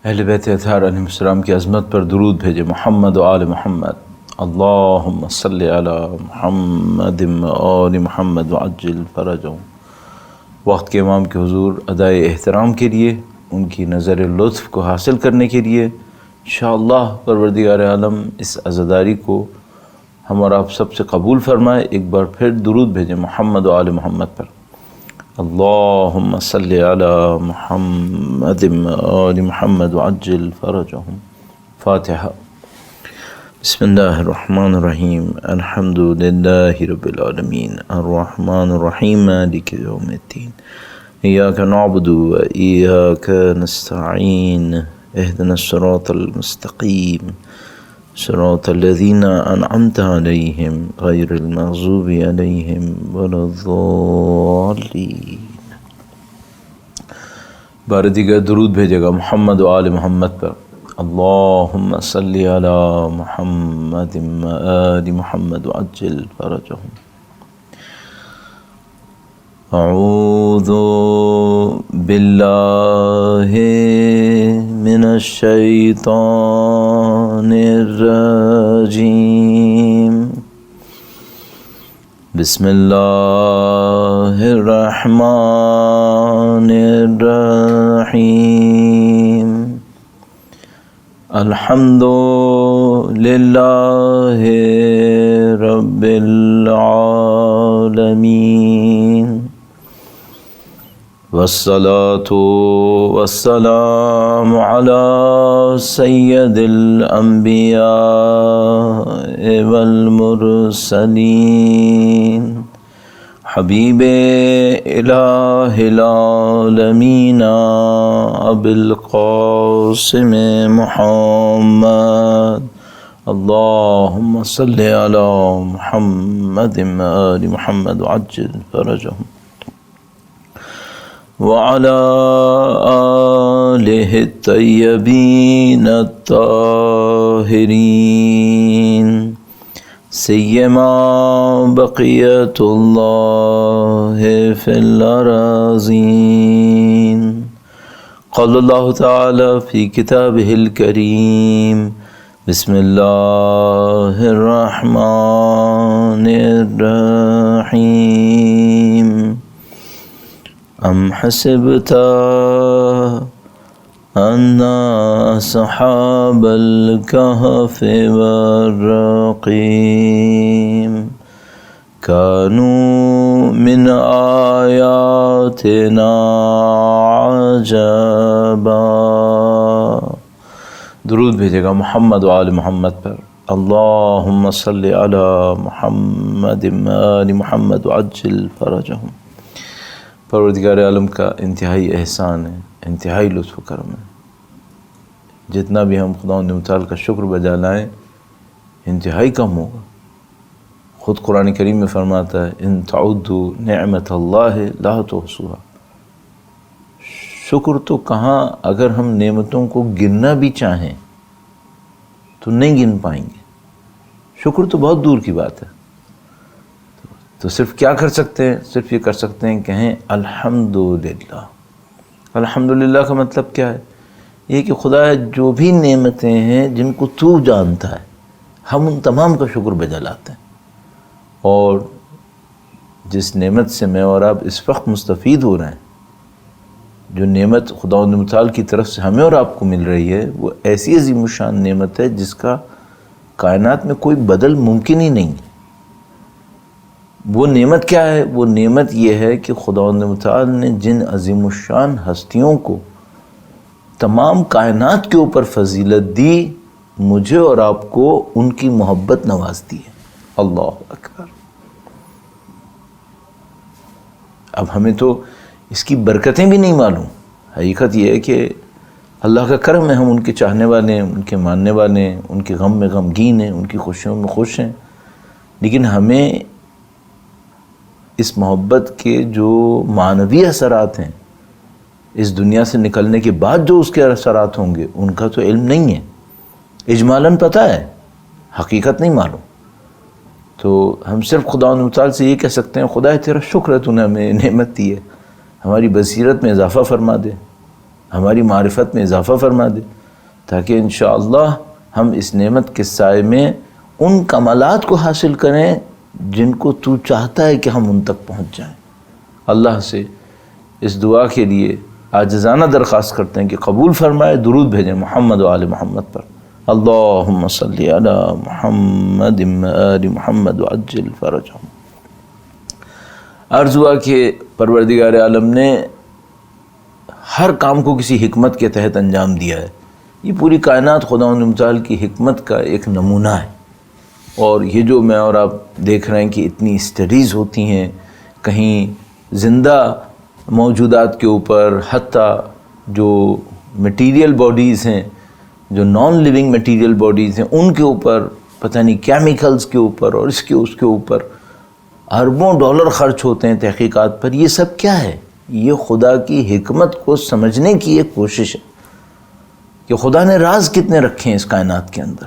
اہل بیت اطہار علیہ السلام کی عظمت پر درود بھیجے محمد و آل محمد۔ اللہم صلی علی محمد و آل محمد وعجل فرجہم۔ وقت کے امام کے حضور ادائے احترام کے لیے، ان کی نظر لطف کو حاصل کرنے کے لیے انشاءاللہ پروردگار عالم اس عزاداری کو ہم اور آپ سب سے قبول فرمائے۔ ایک بار پھر درود بھیجیں محمد و آل محمد پر۔ اللہم صلی علی محمد و آل محمد وعجل فرجہم۔ فاتحہ۔ بسم اللہ الرحمن الرحیم۔ الحمد للہ رب العالمین الرحمن الرحیم مالک یوم الدین ایاک نعبد و ایاک نستعین اہدنا الصراط المستقیم صراط الذین انعمت علیہم غیر المغضوب علیہم ولا الضالین۔ بار دیگر درود بھیجے گا محمد و آل محمد پر۔ اللہم صلی علی محمد و آل محمد وعجل فرجہم۔ اعوذ باللہ من الشیطان الرجیم۔ بسم اللہ الرحمن الرحیم۔ الحمد للہ رب العالمین والصلاة والسلام علی سید الانبیاء والمرسلین حبیب الہ العالمین ابی القاسم محمد۔ اللہم صلی علی محمد و آل محمد وعجل فرجہم وعلى آلہ الطیبین الطاہرین سیما بقیت اللہ فی الارضین۔ قال اللہ تعالی فی کتابہ الکریم بسم اللہ الرحمن الرحیم۔ ام حسبت ان اصحاب الکہف والرقیم كانوا من آیاتنا عجبا۔ درود بھیجے گا محمد و آل محمد پر۔ اللہم صلی علی محمد و آل محمد وعجل فرجہم۔ پروردگار عالم کا انتہائی احسان ہے، انتہائی لطف و کرم ہے۔ جتنا بھی ہم خداوند متعال کا شکر بجا لائیں انتہائی کم ہوگا۔ خود قرآن کریم میں فرماتا ہے ان تعدوا نعمت اللہ لا تحصوها۔ شکر تو کہاں، اگر ہم نعمتوں کو گننا بھی چاہیں تو نہیں گن پائیں گے۔ شکر تو بہت دور کی بات ہے۔ تو صرف کیا کر سکتے ہیں؟ صرف یہ کر سکتے ہیں کہیں الحمدللہ۔ الحمدللہ کا مطلب کیا ہے؟ یہ کہ خدا جو بھی نعمتیں ہیں جن کو تو جانتا ہے، ہم ان تمام کا شکر بجا لاتے ہیں۔ اور جس نعمت سے میں اور آپ اس وقت مستفید ہو رہے ہیں، جو نعمت خداوند متعال کی طرف سے ہمیں اور آپ کو مل رہی ہے، وہ ایسی عظیم الشان نعمت ہے جس کا کائنات میں کوئی بدل ممکن ہی نہیں ہے۔ وہ نعمت کیا ہے؟ وہ نعمت یہ ہے کہ خداوند متعال نے جن عظیم الشان ہستیوں کو تمام کائنات کے اوپر فضیلت دی، مجھے اور آپ کو ان کی محبت نواز دی ہے۔ اللہ اکبر۔ اب ہمیں تو اس کی برکتیں بھی نہیں معلوم۔ حقیقت یہ ہے کہ اللہ کا کرم ہے، ہم ان کے چاہنے والے ہیں، ان کے ماننے والے ہیں، ان کے غم میں غمگین ہیں، ان کی خوشیوں میں خوش ہیں، لیکن ہمیں اس محبت کے جو معنوی اثرات ہیں، اس دنیا سے نکلنے کے بعد جو اس کے اثرات ہوں گے، ان کا تو علم نہیں ہے۔ اجمالاً پتہ ہے، حقیقت نہیں معلوم۔ تو ہم صرف خداوند متعال سے یہ کہہ سکتے ہیں خدا تیرا شکر ہے، تو نے ہمیں نعمت دی ہے، ہماری بصیرت میں اضافہ فرما دے، ہماری معرفت میں اضافہ فرما دے، تاکہ انشاءاللہ ہم اس نعمت کے سائے میں ان کمالات کو حاصل کریں جن کو تو چاہتا ہے کہ ہم ان تک پہنچ جائیں۔ اللہ سے اس دعا کے لیے عاجزانہ درخواست کرتے ہیں کہ قبول فرمائے۔ درود بھیجیں محمد و آل محمد پر۔ اللہم صلی علی محمد و آل محمد وعجل فرجہم۔ عرض ہوا کہ پروردگار عالم نے ہر کام کو کسی حکمت کے تحت انجام دیا ہے۔ یہ پوری کائنات خداوند متعال کی حکمت کا ایک نمونہ ہے، اور یہ جو میں اور آپ دیکھ رہے ہیں کہ اتنی اسٹڈیز ہوتی ہیں کہیں زندہ موجودات کے اوپر، حتیٰ جو میٹیریل باڈیز ہیں، جو نان لیونگ میٹیریل باڈیز ہیں، ان کے اوپر پتہ نہیں کیمیکلز کے اوپر اور اس کے اوپر اربوں ڈالر خرچ ہوتے ہیں تحقیقات پر۔ یہ سب کیا ہے؟ یہ خدا کی حکمت کو سمجھنے کی ایک کوشش ہے کہ خدا نے راز کتنے رکھے ہیں اس کائنات کے اندر۔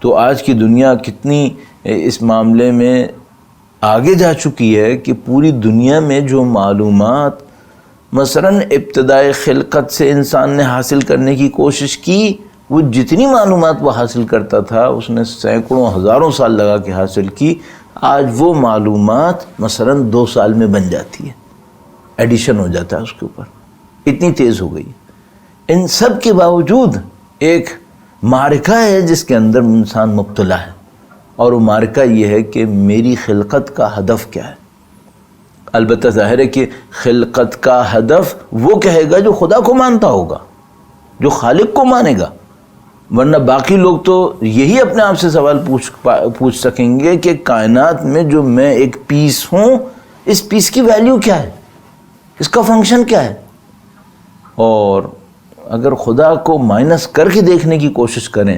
تو آج کی دنیا کتنی اس معاملے میں آگے جا چکی ہے کہ پوری دنیا میں جو معلومات مثلاً ابتدائے خلقت سے انسان نے حاصل کرنے کی کوشش کی، وہ جتنی معلومات وہ حاصل کرتا تھا اس نے سینکڑوں ہزاروں سال لگا کے حاصل کی، آج وہ معلومات مثلاً 2 سال میں بن جاتی ہے، ایڈیشن ہو جاتا ہے اس کے اوپر، اتنی تیز ہو گئی۔ ان سب کے باوجود ایک معرکہ ہے جس کے اندر انسان مبتلا ہے، اور وہ معرکہ یہ ہے کہ میری خلقت کا ہدف کیا ہے۔ البتہ ظاہر ہے کہ خلقت کا ہدف وہ کہے گا جو خدا کو مانتا ہوگا، جو خالق کو مانے گا، ورنہ باقی لوگ تو یہی اپنے آپ سے سوال پوچھ سکیں گے کہ کائنات میں جو میں ایک پیس ہوں، اس پیس کی ویلیو کیا ہے، اس کا فنکشن کیا ہے۔ اور اگر خدا کو مائنس کر کے دیکھنے کی کوشش کریں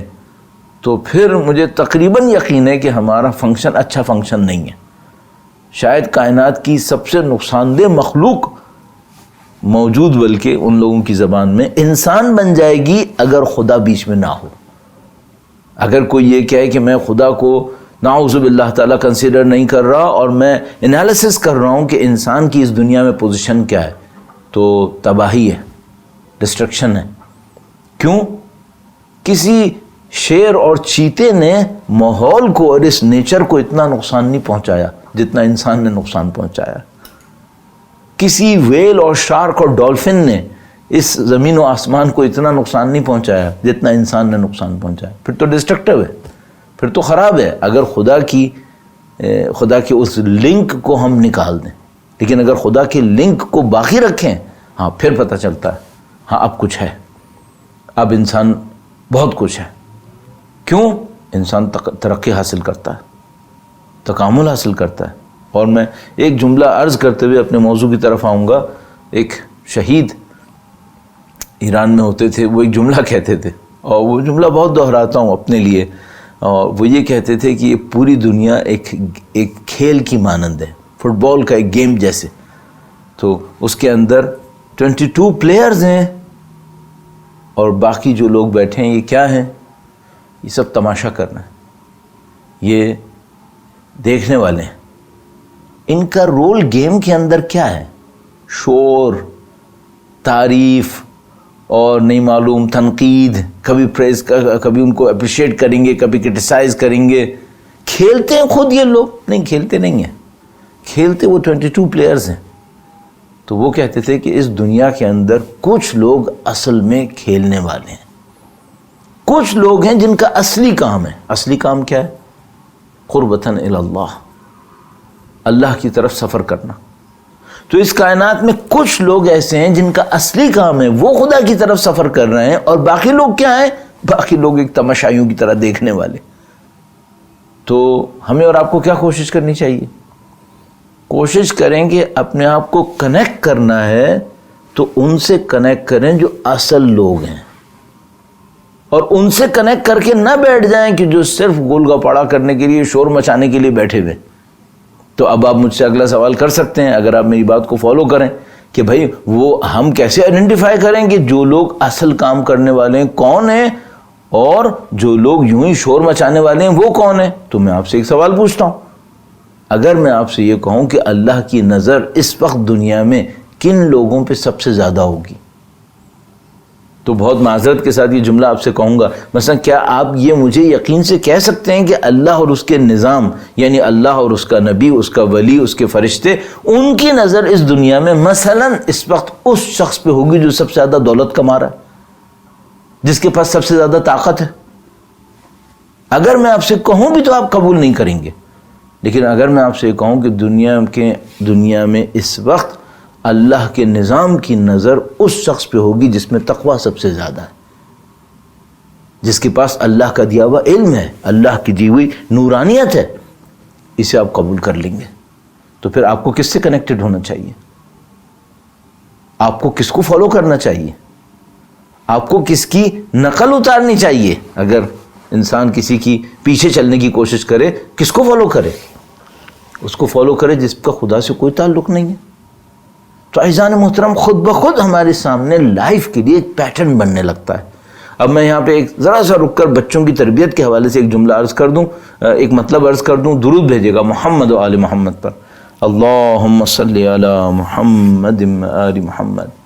تو پھر مجھے تقریباً یقین ہے کہ ہمارا فنکشن اچھا فنکشن نہیں ہے۔ شاید کائنات کی سب سے نقصان دہ مخلوق موجود بلکہ ان لوگوں کی زبان میں انسان بن جائے گی اگر خدا بیچ میں نہ ہو۔ اگر کوئی یہ کہے کہ میں خدا کو نعوذ باللہ تعالیٰ کنسیڈر نہیں کر رہا اور میں انالیسس کر رہا ہوں کہ انسان کی اس دنیا میں پوزیشن کیا ہے، تو تباہی ہے، ڈسٹرکشن ہے۔ کیوں؟ کسی شیر اور چیتے نے ماحول کو اور اس نیچر کو اتنا نقصان نہیں پہنچایا جتنا انسان نے نقصان پہنچایا۔ کسی ویل اور شارک اور ڈولفن نے اس زمین و آسمان کو اتنا نقصان نہیں پہنچایا جتنا انسان نے نقصان پہنچایا۔ پھر تو ڈسٹرکٹیو ہے، پھر تو خراب ہے اگر خدا کی اس لنک کو ہم نکال دیں۔ لیکن اگر خدا کے لنک کو باقی رکھیں، ہاں پھر پتہ چلتا ہے ہاں اب کچھ ہے، اب انسان بہت کچھ ہے۔ کیوں؟ انسان ترقی حاصل کرتا ہے، تکامل حاصل کرتا ہے۔ اور میں ایک جملہ عرض کرتے ہوئے اپنے موضوع کی طرف آؤں گا۔ ایک شہید ایران میں ہوتے تھے، وہ ایک جملہ کہتے تھے، اور وہ جملہ بہت دہراتا ہوں اپنے لیے، اور وہ یہ کہتے تھے کہ یہ پوری دنیا ایک کھیل کی مانند ہے، فٹ بال کا ایک گیم جیسے۔ تو اس کے اندر 22 پلیئرز ہیں، اور باقی جو لوگ بیٹھے ہیں یہ کیا ہیں؟ یہ سب تماشا کر رہے ہیں، یہ دیکھنے والے ہیں۔ ان کا رول گیم کے اندر کیا ہے؟ شور، تعریف، اور نہیں معلوم تنقید، کبھی پریز، کبھی ان کو اپریشیٹ کریں گے، کبھی کرٹیسائز کریں گے۔ کھیلتے ہیں خود یہ لوگ؟ نہیں، کھیلتے نہیں ہیں، کھیلتے وہ 22 پلیئرز ہیں۔ تو وہ کہتے تھے کہ اس دنیا کے اندر کچھ لوگ اصل میں کھیلنے والے ہیں، کچھ لوگ ہیں جن کا اصلی کام ہے۔ اصلی کام کیا ہے؟ قربتاً الی اللہ، اللہ کی طرف سفر کرنا۔ تو اس کائنات میں کچھ لوگ ایسے ہیں جن کا اصلی کام ہے وہ خدا کی طرف سفر کر رہے ہیں، اور باقی لوگ کیا ہیں؟ باقی لوگ ایک تماشائیوں کی طرح دیکھنے والے۔ تو ہمیں اور آپ کو کیا کوشش کرنی چاہیے؟ کوشش کریں کہ اپنے آپ کو کنیکٹ کرنا ہے تو ان سے کنیکٹ کریں جو اصل لوگ ہیں، اور ان سے کنیکٹ کر کے نہ بیٹھ جائیں کہ جو صرف گول گپاڑا کرنے کے لیے، شور مچانے کے لیے بیٹھے ہوئے۔ تو اب آپ مجھ سے اگلا سوال کر سکتے ہیں اگر آپ میری بات کو فالو کریں کہ بھائی وہ ہم کیسے آئیڈینٹیفائی کریں کہ جو لوگ اصل کام کرنے والے ہیں کون ہیں اور جو لوگ یوں ہی شور مچانے والے ہیں وہ کون ہیں؟ تو میں آپ سے ایک سوال پوچھتا ہوں، اگر میں آپ سے یہ کہوں کہ اللہ کی نظر اس وقت دنیا میں کن لوگوں پہ سب سے زیادہ ہوگی؟ تو بہت معذرت کے ساتھ یہ جملہ آپ سے کہوں گا، مثلا کیا آپ یہ مجھے یقین سے کہہ سکتے ہیں کہ اللہ اور اس کے نظام، یعنی اللہ اور اس کا نبی، اس کا ولی، اس کے فرشتے، ان کی نظر اس دنیا میں مثلا اس وقت اس شخص پہ ہوگی جو سب سے زیادہ دولت کما رہا ہے، جس کے پاس سب سے زیادہ طاقت ہے؟ اگر میں آپ سے کہوں بھی تو آپ قبول نہیں کریں گے، لیکن اگر میں آپ سے کہوں کہ دنیا میں اس وقت اللہ کے نظام کی نظر اس شخص پہ ہوگی جس میں تقوی سب سے زیادہ ہے، جس کے پاس اللہ کا دیا ہوا علم ہے، اللہ کی دی ہوئی نورانیت ہے، اسے آپ قبول کر لیں گے، تو پھر آپ کو کس سے کنیکٹڈ ہونا چاہیے؟ آپ کو کس کو فالو کرنا چاہیے؟ آپ کو کس کی نقل اتارنی چاہیے؟ اگر انسان کسی کی پیچھے چلنے کی کوشش کرے، کس کو فالو کرے؟ اس کو فالو کرے جس کا خدا سے کوئی تعلق نہیں ہے۔ تو عزیزان محترم، خود بخود ہمارے سامنے لائف کے لیے ایک پیٹرن بننے لگتا ہے۔ اب میں یہاں پہ ایک ذرا سا رک کر بچوں کی تربیت کے حوالے سے ایک جملہ عرض کر دوں، ایک مطلب عرض کر دوں، درود بھیجے گا محمد و آل محمد پر، اللہم صلی علی محمد و آل محمد۔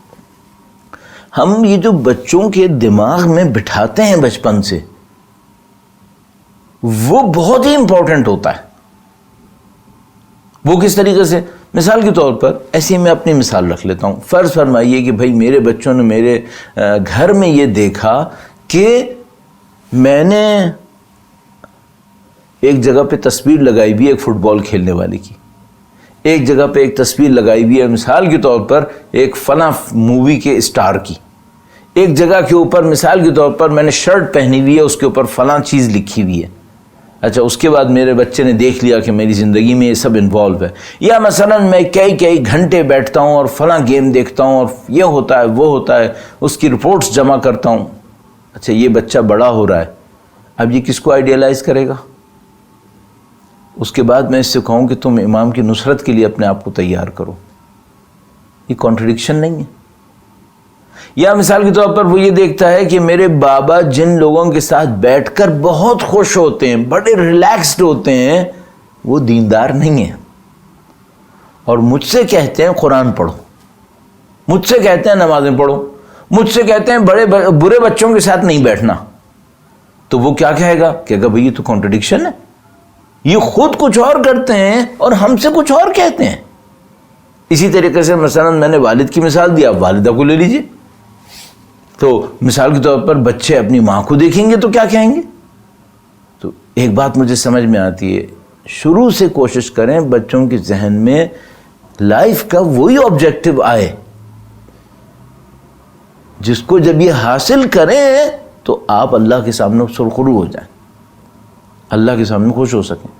ہم یہ جو بچوں کے دماغ میں بٹھاتے ہیں بچپن سے، وہ بہت ہی امپورٹنٹ ہوتا ہے۔ وہ کس طریقے سے؟ مثال کے طور پر ایسی میں اپنی مثال رکھ لیتا ہوں۔ فرض فرمائیے کہ بھائی میرے بچوں نے میرے گھر میں یہ دیکھا کہ میں نے ایک جگہ پہ تصویر لگائی ہوئی ہے ایک فٹ بال کھیلنے والے کی، ایک جگہ پہ ایک تصویر لگائی ہوئی ہے مثال کے طور پر ایک فلاں مووی کے اسٹار کی، ایک جگہ کے اوپر مثال کے طور پر میں نے شرٹ پہنی ہوئی ہے، اس کے اوپر فلاں چیز لکھی ہوئی ہے۔ اچھا، اس کے بعد میرے بچے نے دیکھ لیا کہ میری زندگی میں یہ سب انوالو ہے، یا مثلا میں کئی گھنٹے بیٹھتا ہوں اور فلاں گیم دیکھتا ہوں اور یہ ہوتا ہے وہ ہوتا ہے، اس کی رپورٹس جمع کرتا ہوں۔ اچھا، یہ بچہ بڑا ہو رہا ہے، اب یہ کس کو آئیڈیالائز کرے گا؟ اس کے بعد میں اس سے کہوں کہ تم امام کی نصرت کے لیے اپنے آپ کو تیار کرو، یہ کانٹرڈکشن نہیں ہے؟ یا مثال کے طور پر وہ یہ دیکھتا ہے کہ میرے بابا جن لوگوں کے ساتھ بیٹھ کر بہت خوش ہوتے ہیں، بڑے ریلیکسڈ ہوتے ہیں، وہ دیندار نہیں ہیں، اور مجھ سے کہتے ہیں قرآن پڑھو، مجھ سے کہتے ہیں نمازیں پڑھو، مجھ سے کہتے ہیں برے بچوں کے ساتھ نہیں بیٹھنا، تو وہ کیا کہے گا؟ کہے گا بھئی یہ تو کانٹرڈکشن ہے، یہ خود کچھ اور کرتے ہیں اور ہم سے کچھ اور کہتے ہیں۔ اسی طریقے سے مثلا میں نے والد کی مثال دی، آپ والدہ کو لے لیجئے، تو مثال کے طور پر بچے اپنی ماں کو دیکھیں گے تو کیا کہیں گے؟ تو ایک بات مجھے سمجھ میں آتی ہے، شروع سے کوشش کریں بچوں کے ذہن میں لائف کا وہی آبجیکٹو آئے جس کو جب یہ حاصل کریں تو آپ اللہ کے سامنے سرخرو ہو جائیں، اللہ کے سامنے خوش ہو سکیں،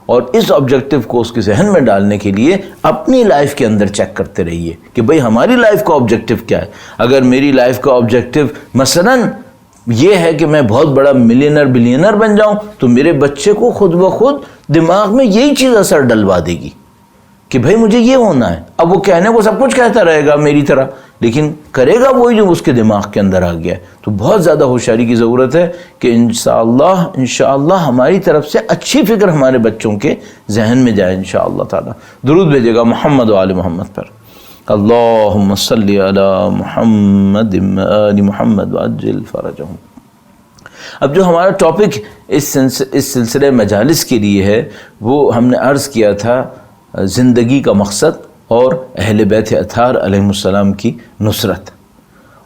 اور اس آبجیکٹو کو اس کے ذہن میں ڈالنے کے لیے اپنی لائف کے اندر چیک کرتے رہیے کہ بھئی ہماری لائف کا آبجیکٹو کیا ہے۔ اگر میری لائف کا آبجیکٹو مثلا یہ ہے کہ میں بہت بڑا ملینر بلینر بن جاؤں، تو میرے بچے کو خود بخود دماغ میں یہی چیز اثر ڈلوا دے گی کہ بھئی مجھے یہ ہونا ہے۔ اب وہ کہنے کو سب کچھ کہتا رہے گا میری طرح، لیکن کرے گا وہی جو اس کے دماغ کے اندر آ گیا ہے۔ تو بہت زیادہ ہوشیاری کی ضرورت ہے کہ انشاءاللہ ہماری طرف سے اچھی فکر ہمارے بچوں کے ذہن میں جائے انشاءاللہ تعالی۔ درود بھیجے گا محمد و آل محمد پر، اللہم صلی علی محمد و آل محمد وعجل فرجہم۔ اب جو ہمارا ٹاپک اس سلسلے مجالس کے لیے ہے، وہ ہم نے عرض کیا تھا زندگی کا مقصد اور اہل بیت اطہار علیہ السلام کی نصرت۔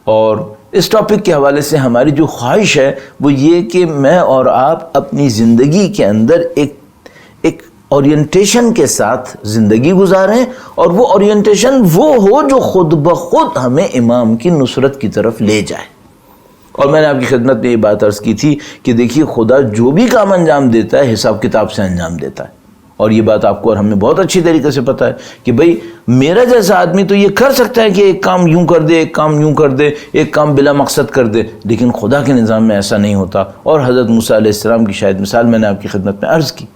اور اس ٹاپک کے حوالے سے ہماری جو خواہش ہے وہ یہ کہ میں اور آپ اپنی زندگی کے اندر ایک اورینٹیشن کے ساتھ زندگی گزاریں، اور وہ اورینٹیشن وہ ہو جو خود بخود ہمیں امام کی نصرت کی طرف لے جائے۔ اور میں نے آپ کی خدمت میں یہ بات عرض کی تھی کہ دیکھیے خدا جو بھی کام انجام دیتا ہے حساب کتاب سے انجام دیتا ہے، اور یہ بات آپ کو اور ہمیں بہت اچھی طریقے سے پتہ ہے کہ بھئی میرا جیسا آدمی تو یہ کر سکتا ہے کہ ایک کام یوں کر دے، ایک کام یوں کر دے، ایک کام بلا مقصد کر دے، لیکن خدا کے نظام میں ایسا نہیں ہوتا۔ اور حضرت موسیٰ علیہ السلام کی شاید مثال میں نے آپ کی خدمت میں عرض کی۔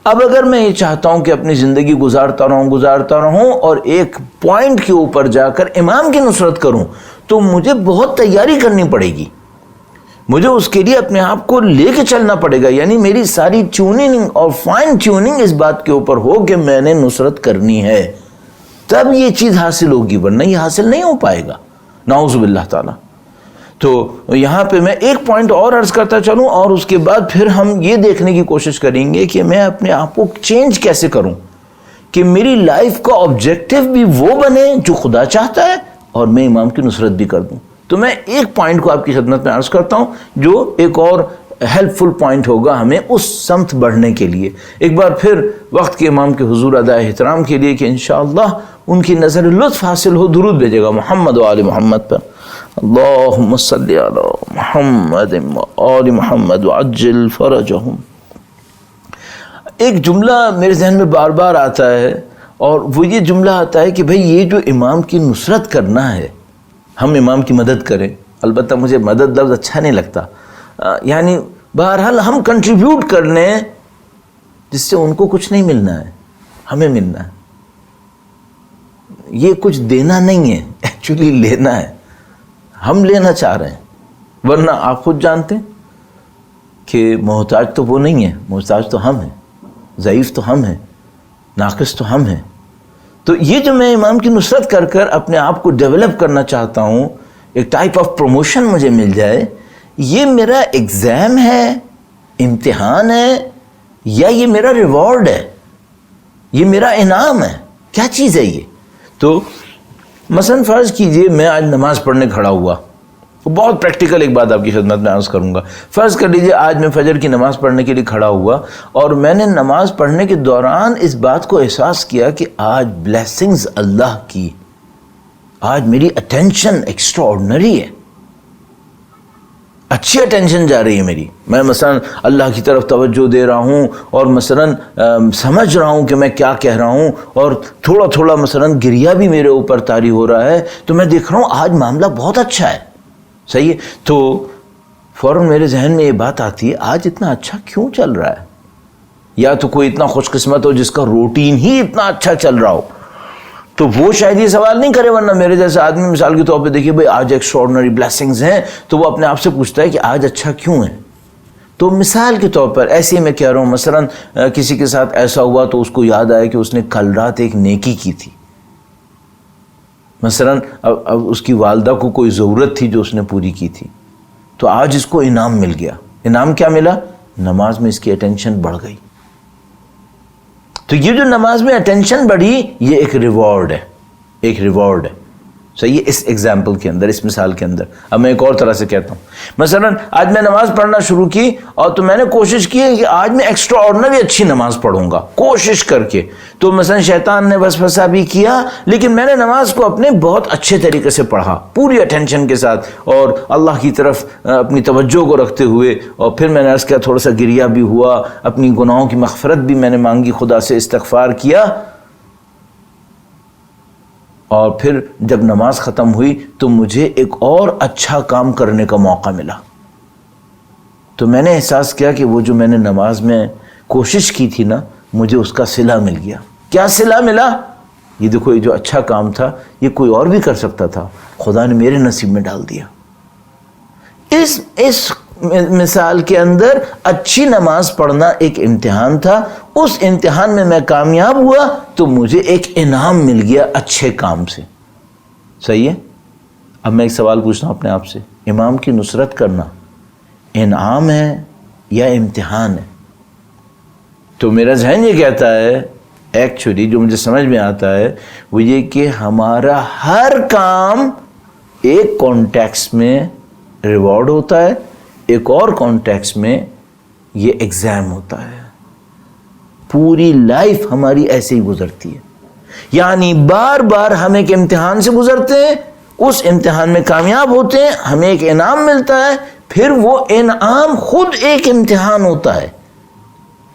اب اگر میں یہ چاہتا ہوں کہ اپنی زندگی گزارتا رہوں اور ایک پوائنٹ کے اوپر جا کر امام کی نصرت کروں، تو مجھے بہت تیاری کرنی پڑے گی، مجھے اس کے لیے اپنے آپ کو لے کے چلنا پڑے گا، یعنی میری ساری ٹیوننگ اور فائن ٹیوننگ اس بات کے اوپر ہو کہ میں نے نصرت کرنی ہے، تب یہ چیز حاصل ہوگی، ورنہ یہ حاصل نہیں ہو پائے گا، نعوذ باللہ تعالی۔ تو یہاں پہ میں ایک پوائنٹ اور عرض کرتا چلوں اور اس کے بعد پھر ہم یہ دیکھنے کی کوشش کریں گے کہ میں اپنے آپ کو چینج کیسے کروں کہ میری لائف کا آبجیکٹو بھی وہ بنے جو خدا چاہتا ہے اور میں امام کی نصرت بھی کر دوں. تو میں ایک پوائنٹ کو آپ کی خدمت میں عرض کرتا ہوں جو ایک اور ہیلپ فل پوائنٹ ہوگا ہمیں اس سمت بڑھنے کے لیے. ایک بار پھر وقت کے امام کے حضور ادائے احترام کے لیے کہ انشاءاللہ ان کی نظر لطف حاصل ہو، درود بھیجے گا محمد و آل محمد پر. اللہم صلی علی محمد و آل محمد وعجل فرجہم. ایک جملہ میرے ذہن میں بار بار آتا ہے اور وہ یہ جملہ آتا ہے کہ بھئی یہ جو امام کی نصرت کرنا ہے، ہم امام کی مدد کریں. البتہ مجھے مدد لفظ اچھا نہیں لگتا، یعنی بہرحال ہم کنٹریبیوٹ کر لیں جس سے ان کو کچھ نہیں ملنا ہے، ہمیں ملنا ہے. یہ کچھ دینا نہیں ہے، ایکچولی لینا ہے. ہم لینا چاہ رہے ہیں، ورنہ آپ خود جانتے ہیں کہ محتاج تو وہ نہیں ہے، محتاج تو ہم ہیں، ضعیف تو ہم ہیں، ناقص تو ہم ہیں. تو یہ جو میں امام کی نصرت کر کر اپنے آپ کو ڈیولپ کرنا چاہتا ہوں، ایک ٹائپ آف پروموشن مجھے مل جائے، یہ میرا ایگزام ہے، امتحان ہے، یا یہ میرا ریوارڈ ہے، یہ میرا انعام ہے؟ کیا چیز ہے یہ؟ تو مثلا فرض کیجئے میں آج نماز پڑھنے کھڑا ہوا، بہت پریکٹیکل ایک بات آپ کی خدمت میں عرض کروں گا. فرض کر لیجئے آج میں فجر کی نماز پڑھنے کے لیے کھڑا ہوا اور میں نے نماز پڑھنے کے دوران اس بات کو احساس کیا کہ آج بلیسنگز اللہ کی، آج میری اٹینشن ایکسٹرا آرڈنری ہے، اچھی اٹینشن جا رہی ہے میری. میں مثلا اللہ کی طرف توجہ دے رہا ہوں اور مثلا سمجھ رہا ہوں کہ میں کیا کہہ رہا ہوں، اور تھوڑا تھوڑا مثلا گریہ بھی میرے اوپر طاری ہو رہا ہے. تو میں دیکھ رہا ہوں آج معاملہ بہت اچھا ہے، صحیح ہے. تو فوراً میرے ذہن میں یہ بات آتی ہے آج اتنا اچھا کیوں چل رہا ہے؟ یا تو کوئی اتنا خوش قسمت ہو جس کا روٹین ہی اتنا اچھا چل رہا ہو، تو وہ شاید یہ سوال نہیں کرے. ورنہ میرے جیسے آدمی مثال کے طور پہ دیکھیے بھئی آج ایکسٹراڈنری بلیسنگز ہیں، تو وہ اپنے آپ سے پوچھتا ہے کہ آج اچھا کیوں ہے. تو مثال کے طور پر ایسے ہی میں کہہ رہا ہوں، مثلا کسی کے ساتھ ایسا ہوا تو اس کو یاد آیا کہ اس نے کل رات ایک نیکی کی تھی. مثلا اب اس کی والدہ کو کوئی ضرورت تھی جو اس نے پوری کی تھی، تو آج اس کو انعام مل گیا. انعام کیا ملا؟ نماز میں اس کی اٹینشن بڑھ گئی. تو یہ جو نماز میں اٹینشن بڑھی، یہ ایک ریوارڈ ہے، ایک ریوارڈ ہے. صحیح ہے. اس ایگزامپل کے اندر، اس مثال کے اندر اب میں ایک اور طرح سے کہتا ہوں. مثلا آج میں نماز پڑھنا شروع کی اور تو میں نے کوشش کی ہے کہ آج میں ایکسٹرا آرڈنری اچھی نماز پڑھوں گا، کوشش کر کے. تو مثلا شیطان نے وسوسہ بھی کیا، لیکن میں نے نماز کو اپنے بہت اچھے طریقے سے پڑھا، پوری اٹینشن کے ساتھ اور اللہ کی طرف اپنی توجہ کو رکھتے ہوئے. اور پھر میں نے عرض کیا تھوڑا سا گریہ بھی ہوا، اپنی گناہوں کی مغفرت بھی میں نے مانگی، خدا سے استغفار کیا. اور پھر جب نماز ختم ہوئی تو مجھے ایک اور اچھا کام کرنے کا موقع ملا. تو میں نے احساس کیا کہ وہ جو میں نے نماز میں کوشش کی تھی نا، مجھے اس کا صلہ مل گیا. کیا صلہ ملا؟ یہ دیکھو، یہ جو اچھا کام تھا یہ کوئی اور بھی کر سکتا تھا، خدا نے میرے نصیب میں ڈال دیا. اس مثال کے اندر اچھی نماز پڑھنا ایک امتحان تھا. اس امتحان میں میں کامیاب ہوا تو مجھے ایک انعام مل گیا اچھے کام سے. صحیح ہے. اب میں ایک سوال پوچھتا ہوں اپنے آپ سے، امام کی نصرت کرنا انعام ہے یا امتحان ہے؟ تو میرا ذہن یہ کہتا ہے، ایکچولی جو مجھے سمجھ میں آتا ہے وہ یہ کہ ہمارا ہر کام ایک کانٹیکس میں ریوارڈ ہوتا ہے، ایک اور کانٹیکس میں یہ ایگزام ہوتا ہے. پوری لائف ہماری ایسے ہی گزرتی ہے، یعنی بار بار ہم ایک امتحان سے گزرتے ہیں، اس امتحان میں کامیاب ہوتے ہیں، ہمیں ایک انعام ملتا ہے، پھر وہ انعام خود ایک امتحان ہوتا ہے.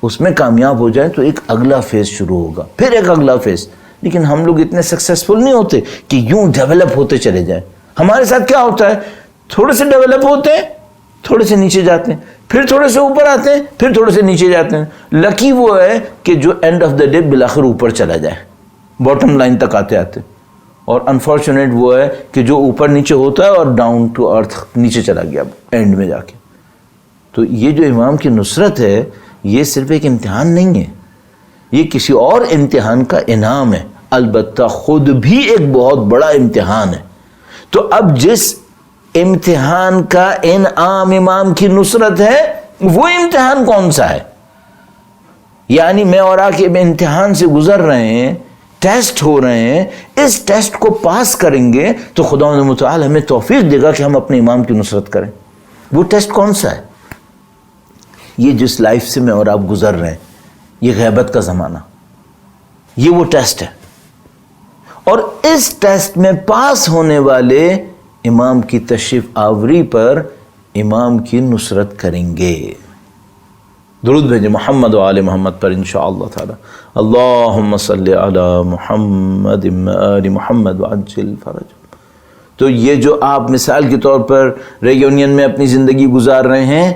اس میں کامیاب ہو جائیں تو ایک اگلا فیز شروع ہوگا، پھر ایک اگلا فیز. لیکن ہم لوگ اتنے سکسیسفل نہیں ہوتے کہ یوں ڈیولپ ہوتے چلے جائیں. ہمارے ساتھ کیا ہوتا ہے، تھوڑے سے ڈیولپ ہوتے ہیں، تھوڑے سے نیچے جاتے ہیں، پھر تھوڑے سے اوپر آتے ہیں، پھر تھوڑے سے نیچے جاتے ہیں. لکی وہ ہے کہ جو اینڈ آف دا ڈے بالآخر اوپر چلا جائے، باٹم لائن تک آتے آتے. اور انفارچونیٹ وہ ہے کہ جو اوپر نیچے ہوتا ہے اور ڈاؤن ٹو ارتھ نیچے چلا گیا اینڈ میں جا کے. تو یہ جو امام کی نصرت ہے یہ صرف ایک امتحان نہیں ہے، یہ کسی اور امتحان کا انعام ہے، البتہ خود بھی ایک بہت بڑا امتحان ہے. تو اب جس امتحان کا انعام امام کی نصرت ہے، وہ امتحان کون سا ہے؟ یعنی میں اور آپ امتحان سے گزر رہے ہیں، ٹیسٹ ہو رہے ہیں، اس ٹیسٹ کو پاس کریں گے تو خداوند متعال ہمیں توفیق دے گا کہ ہم اپنے امام کی نصرت کریں۔ وہ ٹیسٹ کون سا ہے؟ یہ جس لائف سے میں اور آپ گزر رہے ہیں، یہ غیبت کا زمانہ، یہ وہ ٹیسٹ ہے، اور اس ٹیسٹ میں پاس ہونے والے امام کی تشریف آوری پر امام کی نصرت کریں گے۔ درود بھیجیں محمد و آل محمد پر انشاءاللہ تعالی۔ اللہم صلی علی محمد و آل محمد وعجل فرج۔ تو یہ جو آپ مثال کے طور پر ریونین میں اپنی زندگی گزار رہے ہیں،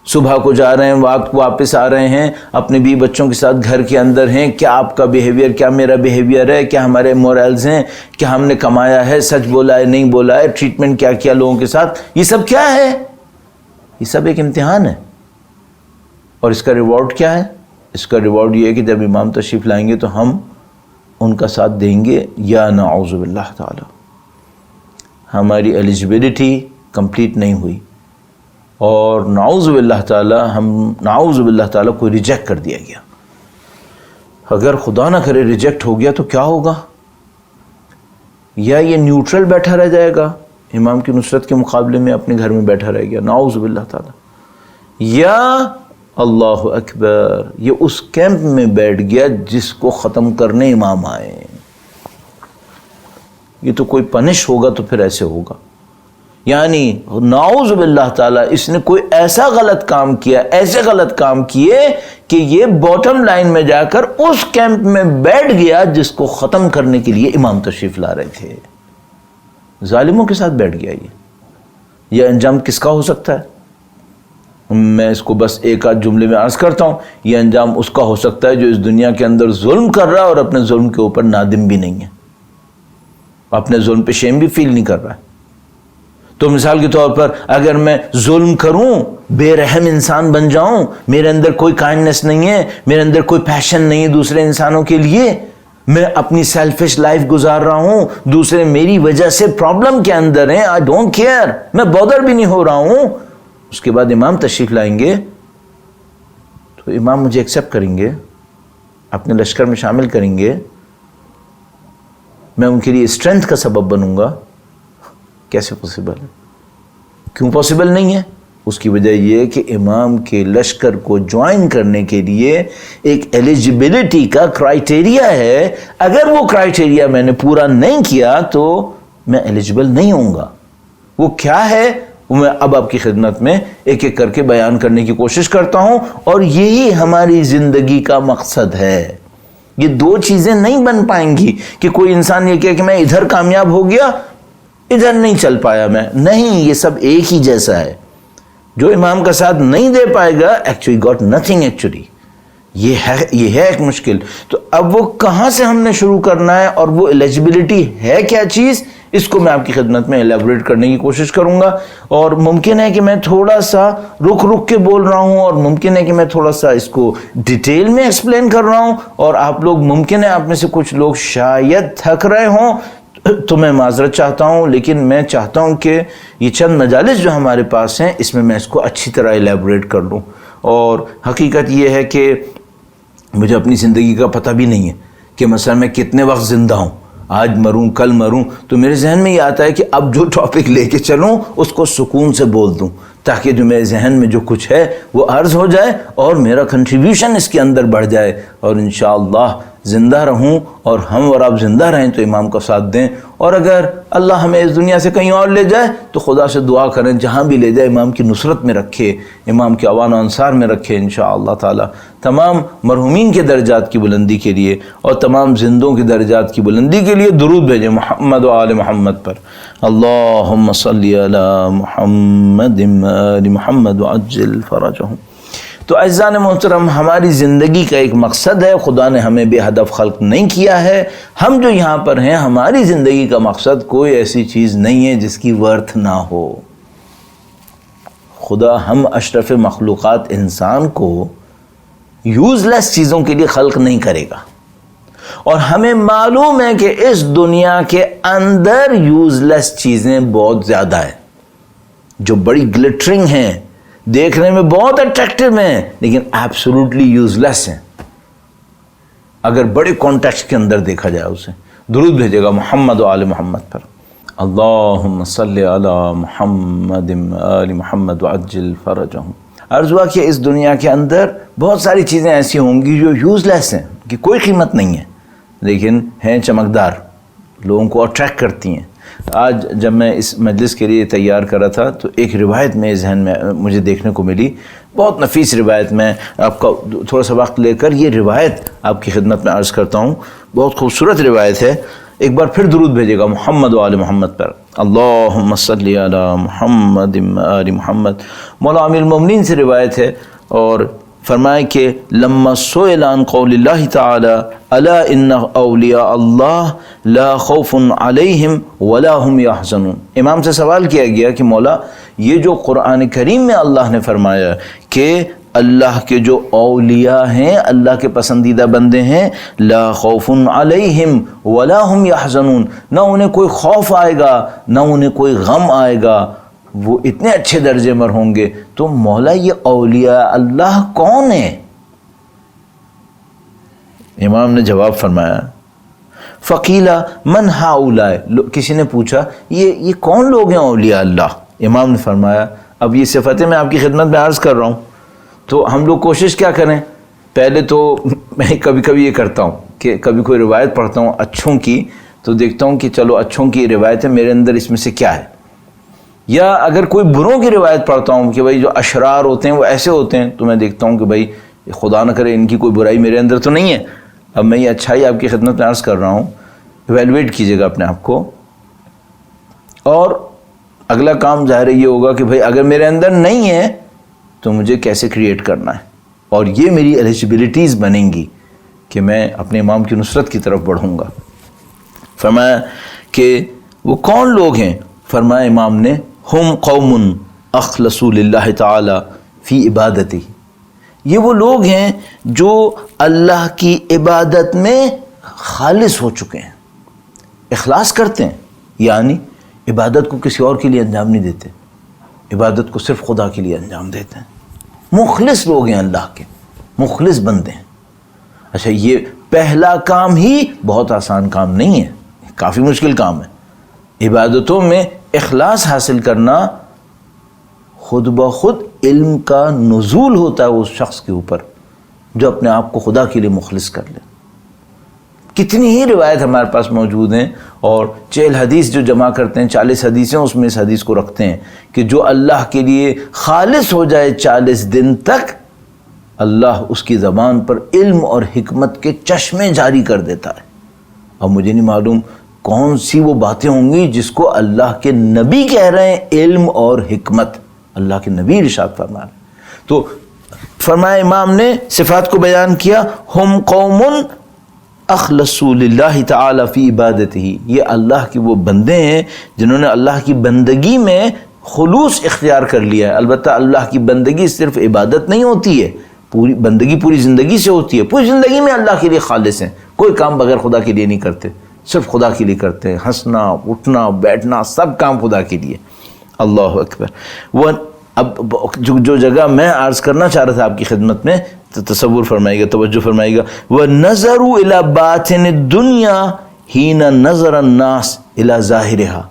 صبح کو جا رہے ہیں، وقت کو واپس آ رہے ہیں، اپنے بیوی بچوں کے ساتھ گھر کے اندر ہیں، کیا آپ کا بیہیویئر، کیا میرا بیہیویئر ہے، کیا ہمارے مورلز ہیں، کیا ہم نے کمایا ہے، سچ بولا ہے، نہیں بولا ہے، ٹریٹمنٹ کیا کیا لوگوں کے ساتھ، یہ سب کیا ہے؟ یہ سب ایک امتحان ہے۔ اور اس کا ریوارڈ کیا ہے؟ اس کا ریوارڈ یہ ہے کہ جب امام تشریف لائیں گے تو ہم ان کا ساتھ دیں گے، یا نعوذ باللہ تعالی ہماری ایلیجبلٹی کمپلیٹ نہیں ہوئی، اور نعوذ باللہ تعالی کو ریجیکٹ کر دیا گیا۔ اگر خدا نہ کرے ریجیکٹ ہو گیا تو کیا ہوگا؟ یا یہ نیوٹرل بیٹھا رہ جائے گا امام کی نصرت کے مقابلے میں، اپنے گھر میں بیٹھا رہ گیا، نعوذ باللہ تعالی، یا اللہ اکبر یہ اس کیمپ میں بیٹھ گیا جس کو ختم کرنے امام آئے۔ یہ تو کوئی پنش ہوگا تو پھر ایسے ہوگا، یعنی نعوذ باللہ تعالیٰ اس نے کوئی ایسا غلط کام کیا، ایسے غلط کام کیے کہ یہ باٹم لائن میں جا کر اس کیمپ میں بیٹھ گیا جس کو ختم کرنے کے لیے امام تشریف لا رہے تھے۔ ظالموں کے ساتھ بیٹھ گیا۔ یہ انجام کس کا ہو سکتا ہے؟ میں اس کو بس ایک آدھ جملے میں عرض کرتا ہوں، یہ انجام اس کا ہو سکتا ہے جو اس دنیا کے اندر ظلم کر رہا ہے اور اپنے ظلم کے اوپر نادم بھی نہیں ہے، اپنے ظلم پہ شیم بھی فیل نہیں کر رہا ہے۔ تو مثال کے طور پر اگر میں ظلم کروں، بے رحم انسان بن جاؤں، میرے اندر کوئی کائنڈنس نہیں ہے، میرے اندر کوئی پیشن نہیں ہے دوسرے انسانوں کے لیے، میں اپنی سیلفش لائف گزار رہا ہوں، دوسرے میری وجہ سے پرابلم کے اندر ہیں، آئی ڈونٹ کیئر، میں بودر بھی نہیں ہو رہا ہوں، اس کے بعد امام تشریف لائیں گے تو امام مجھے ایکسیپٹ کریں گے، اپنے لشکر میں شامل کریں گے، میں ان کے لیے اسٹرینتھ کا سبب بنوں گا۔ کیسے پاسبل ہے؟ کیوں پاسبل نہیں ہے؟ اس کی وجہ یہ ہے کہ امام کے لشکر کو جوائن کرنے کے لیے ایک ایلیجبلٹی کا کرائیٹیریا ہے، اگر وہ کرائیٹیریا میں نے پورا نہیں کیا تو میں ایلیجبل نہیں ہوں گا۔ وہ کیا ہے وہ میں اب آپ کی خدمت میں ایک ایک کر کے بیان کرنے کی کوشش کرتا ہوں، اور یہی ہماری زندگی کا مقصد ہے۔ یہ دو چیزیں نہیں بن پائیں گی کہ کوئی انسان یہ کہے کہ میں ادھر کامیاب ہو گیا، ادھر نہیں چل پایا میں، نہیں، یہ سب ایک ہی جیسا ہے۔ جو امام کا ساتھ نہیں دے پائے گا ایکچولی گاٹ نتھنگ، ایکچولی یہ ہے ایک مشکل۔ تو اب وہ کہاں سے ہم نے شروع کرنا ہے، اور وہ ایلیجبلٹی ہے کیا چیز، اس کو میں آپ کی خدمت میں ایلیبریٹ کرنے کی کوشش کروں گا، اور ممکن ہے کہ میں تھوڑا سا رک کے بول رہا ہوں، اور ممکن ہے کہ میں تھوڑا سا اس کو ڈیٹیل میں ایکسپلین کر رہا ہوں، اور آپ لوگ ممکن ہے آپ میں سے کچھ لوگ شاید تھک رہے ہوں، تو میں معذرت چاہتا ہوں، لیکن میں چاہتا ہوں کہ یہ چند مجالس جو ہمارے پاس ہیں اس میں اس کو اچھی طرح ایلیبریٹ کر لوں۔ اور حقیقت یہ ہے کہ مجھے اپنی زندگی کا پتہ بھی نہیں ہے کہ مثلا میں کتنے وقت زندہ ہوں، آج مروں کل مروں، تو میرے ذہن میں یہ آتا ہے کہ اب جو ٹاپک لے کے چلوں اس کو سکون سے بول دوں، تاکہ جو میرے ذہن میں جو کچھ ہے وہ عرض ہو جائے اور میرا کنٹریبیوشن اس کے اندر بڑھ جائے، اور انشاءاللہ زندہ رہوں، اور ہم اور آپ زندہ رہیں تو امام کا ساتھ دیں، اور اگر اللہ ہمیں اس دنیا سے کہیں اور لے جائے تو خدا سے دعا کریں جہاں بھی لے جائے امام کی نصرت میں رکھے، امام کے اوان و انصار میں رکھے انشاءاللہ تعالی۔ تمام مرحومین کے درجات کی بلندی کے لیے اور تمام زندوں کے درجات کی بلندی کے لیے درود بھیجیں محمد و آل محمد پر۔ اللہم صلی علی محمد و آل محمد وعجل فرجہم۔ تو عزیزان محترم، ہماری زندگی کا ایک مقصد ہے، خدا نے ہمیں بے ہدف خلق نہیں کیا ہے، ہم جو یہاں پر ہیں ہماری زندگی کا مقصد کوئی ایسی چیز نہیں ہے جس کی ورتھ نہ ہو۔ خدا ہم اشرف مخلوقات انسان کو یوز لیس چیزوں کے لیے خلق نہیں کرے گا، اور ہمیں معلوم ہے کہ اس دنیا کے اندر یوز لیس چیزیں بہت زیادہ ہیں، جو بڑی گلٹرنگ ہیں, دیکھنے میں بہت اٹریکٹیو ہیں, لیکن ایبسولوٹلی یوز لیس ہیں اگر بڑے کانٹیکسٹ کے اندر دیکھا جائے اسے. درود بھیجے گا محمد و آل محمد پر. اللہم صلی علی محمد آل محمد وعجل فرجہم. عرض ہوا کہ اس دنیا کے اندر بہت ساری چیزیں ایسی ہوں گی جو یوز لیس ہیں, کہ کوئی قیمت نہیں ہے, لیکن ہیں چمکدار, لوگوں کو اٹریکٹ کرتی ہیں. آج جب میں اس مجلس کے لیے تیار کر رہا تھا تو ایک روایت میں ذہن میں مجھے دیکھنے کو ملی, بہت نفیس روایت. میں آپ کا تھوڑا سا وقت لے کر یہ روایت آپ کی خدمت میں عرض کرتا ہوں. بہت خوبصورت روایت ہے. ایک بار پھر درود بھیجے گا محمد و آل محمد پر. اللہم صلی علی محمد آل محمد. مولا امیر المومنین سے روایت ہے, اور فرمائے کہ لما سئل عن قول اللہ تعالی الا ان اولیاء اللہ لا خوف علیہم ولا هم یحزنون. امام سے سوال کیا گیا کہ مولا یہ جو قرآن کریم میں اللہ نے فرمایا کہ اللہ کے جو اولیاء ہیں, اللہ کے پسندیدہ بندے ہیں, لا خوف علیہم ولا هم یحزنون, نہ انہیں کوئی خوف آئے گا نہ انہیں کوئی غم آئے گا, وہ اتنے اچھے درجے میں ہوں گے. تو مولا یہ اولیاء اللہ کون ہیں؟ امام نے جواب فرمایا فقیلا من ہؤلاء. کسی نے پوچھا یہ کون لوگ ہیں اولیاء اللہ؟ امام نے فرمایا, اب یہ صفتیں میں آپ کی خدمت میں عرض کر رہا ہوں, تو ہم لوگ کوشش کیا کریں. پہلے تو میں کبھی کبھی یہ کرتا ہوں کہ کبھی کوئی روایت پڑھتا ہوں اچھوں کی, تو دیکھتا ہوں کہ چلو اچھوں کی روایت ہے, میرے اندر اس میں سے کیا ہے. یا اگر کوئی بروں کی روایت پڑھتا ہوں کہ بھائی جو اشرار ہوتے ہیں وہ ایسے ہوتے ہیں, تو میں دیکھتا ہوں کہ بھائی خدا نہ کرے ان کی کوئی برائی میرے اندر تو نہیں ہے. اب میں یہ اچھائی آپ کی خدمت میں عرض کر رہا ہوں, ایویلویٹ کیجیے گا اپنے آپ کو. اور اگلا کام ظاہر یہ ہوگا کہ بھائی اگر میرے اندر نہیں ہے تو مجھے کیسے کریٹ کرنا ہے, اور یہ میری ایلیجبلٹیز بنیں گی کہ میں اپنے امام کی نصرت کی طرف بڑھوں گا. فرمایا کہ وہ کون لوگ ہیں؟ فرمایا امام نے ہم قوم اخلصوا للہ تعالی فی عبادتہ. یہ وہ لوگ ہیں جو اللہ کی عبادت میں خالص ہو چکے ہیں, اخلاص کرتے ہیں, یعنی عبادت کو کسی اور کے لیے انجام نہیں دیتے, عبادت کو صرف خدا کے لیے انجام دیتے ہیں. مخلص لوگ ہیں, اللہ کے مخلص بندے ہیں. اچھا, یہ پہلا کام ہی بہت آسان کام نہیں ہے, کافی مشکل کام ہے. عبادتوں میں اخلاص حاصل کرنا خود بخود علم کا نزول ہوتا ہے اس شخص کے اوپر جو اپنے آپ کو خدا کے لیے مخلص کر لے. کتنی ہی روایت ہمارے پاس موجود ہیں, اور 40 حدیث جو جمع کرتے ہیں, 40 حدیثیں اس میں اس حدیث کو رکھتے ہیں کہ جو اللہ کے لیے خالص ہو جائے 40 دن تک, اللہ اس کی زبان پر علم اور حکمت کے چشمے جاری کر دیتا ہے. اب مجھے نہیں معلوم کون سی وہ باتیں ہوں گی جس کو اللہ کے نبی کہہ رہے ہیں علم اور حکمت, اللہ کے نبی ارشاد فرما رہے ہیں. تو فرمایا امام نے صفات کو بیان کیا, ہم قوم اخلصوا للہ تعالی فی عبادتہ. یہ اللہ کے وہ بندے ہیں جنہوں نے اللہ کی بندگی میں خلوص اختیار کر لیا ہے. البتہ اللہ کی بندگی صرف عبادت نہیں ہوتی ہے, پوری بندگی پوری زندگی سے ہوتی ہے. پوری زندگی میں اللہ کے لیے خالص ہیں, کوئی کام بغیر خدا کے لیے نہیں کرتے, صرف خدا کے لیے کرتے ہیں. ہنسنا, اٹھنا, بیٹھنا, سب کام خدا کے لیے. اللہ اکبر. وہ اب جو جگہ میں عرض کرنا چاہ رہا تھا آپ کی خدمت میں, تو تصور فرمائے گا, توجہ فرمائے گا. وَنَظَرُوا إِلَى بَاطِنِ الدُّنْيَا حِينَ نَظَرَ النَّاسِ إِلَى ظَاهِرِهَا.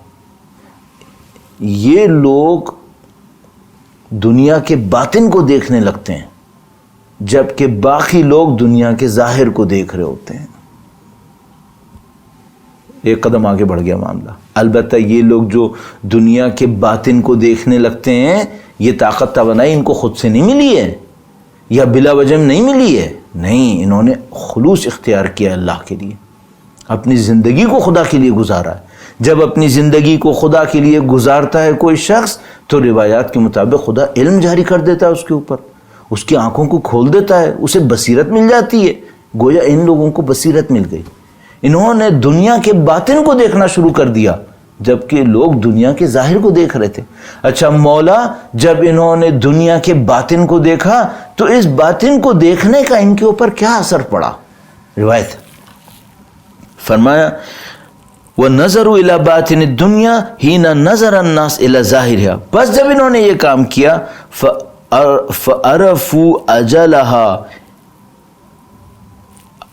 یہ لوگ دنیا کے باطن کو دیکھنے لگتے ہیں جبکہ باقی لوگ دنیا کے ظاہر کو دیکھ رہے ہوتے ہیں. ایک قدم آگے بڑھ گیا معاملہ. البتہ یہ لوگ جو دنیا کے باطن کو دیکھنے لگتے ہیں, یہ طاقت توانائی ان کو خود سے نہیں ملی ہے یا بلا وجہ نہیں ملی ہے, نہیں, انہوں نے خلوص اختیار کیا اللہ کے لیے, اپنی زندگی کو خدا کے لیے گزارا ہے. جب اپنی زندگی کو خدا کے لیے گزارتا ہے کوئی شخص, تو روایات کے مطابق خدا علم جاری کر دیتا ہے اس کے اوپر, اس کی آنکھوں کو کھول دیتا ہے, اسے بصیرت مل جاتی ہے. گویا ان لوگوں کو بصیرت مل گئی, انہوں نے دنیا کے باطن کو دیکھنا شروع کر دیا جبکہ لوگ دنیا کے ظاہر کو دیکھ رہے تھے. اچھا مولا, جب انہوں نے دنیا کے باطن کو دیکھا تو اس باطن کو دیکھنے کا ان کے اوپر کیا اثر پڑا؟ روایت فرمایا وَنَظَرُوا إِلَى بَاطِنِ الدُّنْيَا حِينَ نَظَرَ النَّاسِ إِلَى ظَاهِرِهَا، بس جب انہوں نے یہ کام کیا فَعَرَفُوا أَجَلَهَا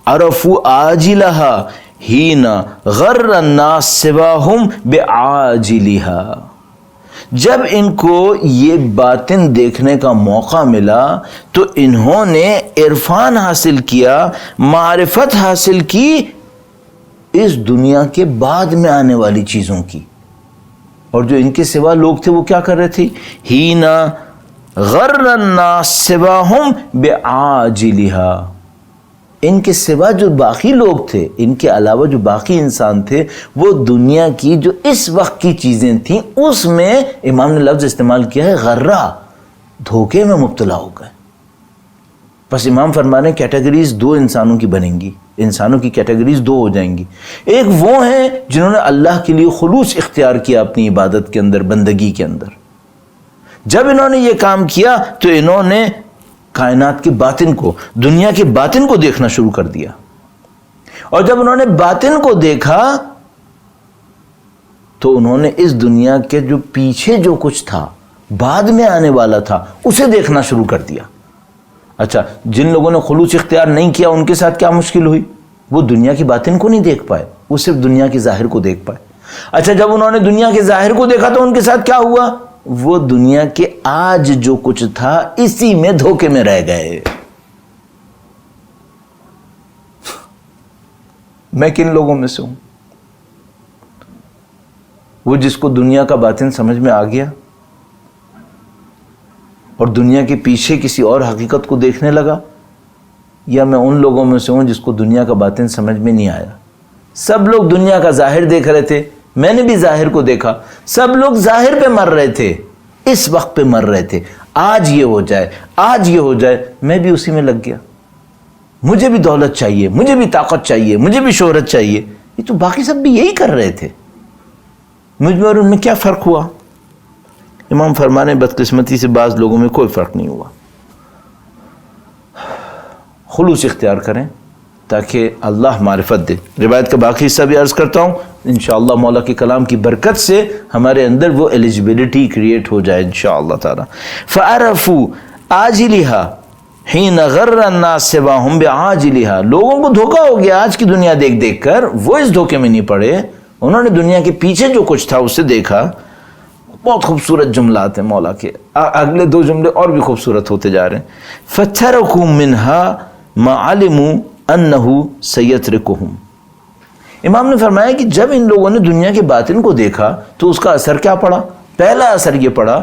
عَرَفُوا عَاجِلَهَا حِينَ غَرَّ النَّاسِ سِوَاهُمْ بِعَاجِلِهَا، جب ان کو یہ باطن دیکھنے کا موقع ملا تو انہوں نے عرفان حاصل کیا، معرفت حاصل کی اس دنیا کے بعد میں آنے والی چیزوں کی، اور جو ان کے سوا لوگ تھے وہ کیا کر رہے تھے؟ ہین غر الناس سواہم بعاجلہا، ان کے سوا جو باقی لوگ تھے، ان کے علاوہ جو باقی انسان تھے، وہ دنیا کی جو اس وقت کی چیزیں تھیں اس میں امام نے لفظ استعمال کیا ہے غرہ، دھوکے میں مبتلا ہو گئے۔ بس امام فرما رہے ہیں کیٹیگریز دو انسانوں کی بنیں گی، انسانوں کی کیٹیگریز دو ہو جائیں گی۔ ایک وہ ہیں جنہوں نے اللہ کے لیے خلوص اختیار کیا اپنی عبادت کے اندر، بندگی کے اندر، جب انہوں نے یہ کام کیا تو انہوں نے کائنات کے باطن کو، دنیا کے باطن کو دیکھنا شروع کر دیا، اور جب انہوں نے باطن کو دیکھا تو انہوں نے اس دنیا کے جو پیچھے جو کچھ تھا، بعد میں آنے والا تھا، اسے دیکھنا شروع کر دیا۔ اچھا، جن لوگوں نے خلوص اختیار نہیں کیا ان کے ساتھ کیا مشکل ہوئی؟ وہ دنیا کی باطن کو نہیں دیکھ پائے، وہ صرف دنیا کے ظاہر کو دیکھ پائے۔ اچھا، جب انہوں نے دنیا کے ظاہر کو دیکھا تو ان کے ساتھ کیا ہوا؟ وہ دنیا کے آج جو کچھ تھا اسی میں دھوکے میں رہ گئے۔ میں کن لوگوں میں سے ہوں؟ وہ جس کو دنیا کا باطن سمجھ میں آ گیا اور دنیا کے پیچھے کسی اور حقیقت کو دیکھنے لگا، یا میں ان لوگوں میں سے ہوں جس کو دنیا کا باطن سمجھ میں نہیں آیا؟ سب لوگ دنیا کا ظاہر دیکھ رہے تھے، میں نے بھی ظاہر کو دیکھا، سب لوگ ظاہر پہ مر رہے تھے، اس وقت پہ مر رہے تھے، آج یہ ہو جائے، آج یہ ہو جائے، میں بھی اسی میں لگ گیا۔ مجھے بھی دولت چاہیے، مجھے بھی طاقت چاہیے، مجھے بھی شہرت چاہیے۔ یہ تو باقی سب بھی یہی کر رہے تھے، مجھ میں اور ان میں کیا فرق ہوا؟ امام فرمانے بدقسمتی سے بعض لوگوں میں کوئی فرق نہیں ہوا۔ خلوص اختیار کریں تاکہ اللہ معرفت دے۔ روایت کا باقی حصہ بھی عرض کرتا ہوں، انشاءاللہ مولا کے کلام کی برکت سے ہمارے اندر وہ ایلیجبلٹی کریٹ ہو جائے انشاءاللہ تعالی۔ فَعَرَفُوا عَاجِلِهَا حِينَ غَرَّ النَّاسِ سِوَاهُمْ بِعَاجِلِهَا، لوگوں کو دھوکہ ہو گیا آج کی دنیا دیکھ دیکھ کر، وہ اس دھوکے میں نہیں پڑے، انہوں نے دنیا کے پیچھے جو کچھ تھا اسے دیکھا۔ بہت خوبصورت جملات ہیں مولا کے، اگلے دو جملے اور بھی خوبصورت ہوتے جا رہے ہیں۔ فَتَرَكُوا مِنْهَا مَا عَلِمُوا أَنَّهُ سَيَتْرِكُهُمْ، امام نے فرمایا کہ جب ان لوگوں نے دنیا کے باطن کو دیکھا تو اس کا اثر کیا پڑا؟ پہلا اثر یہ پڑا،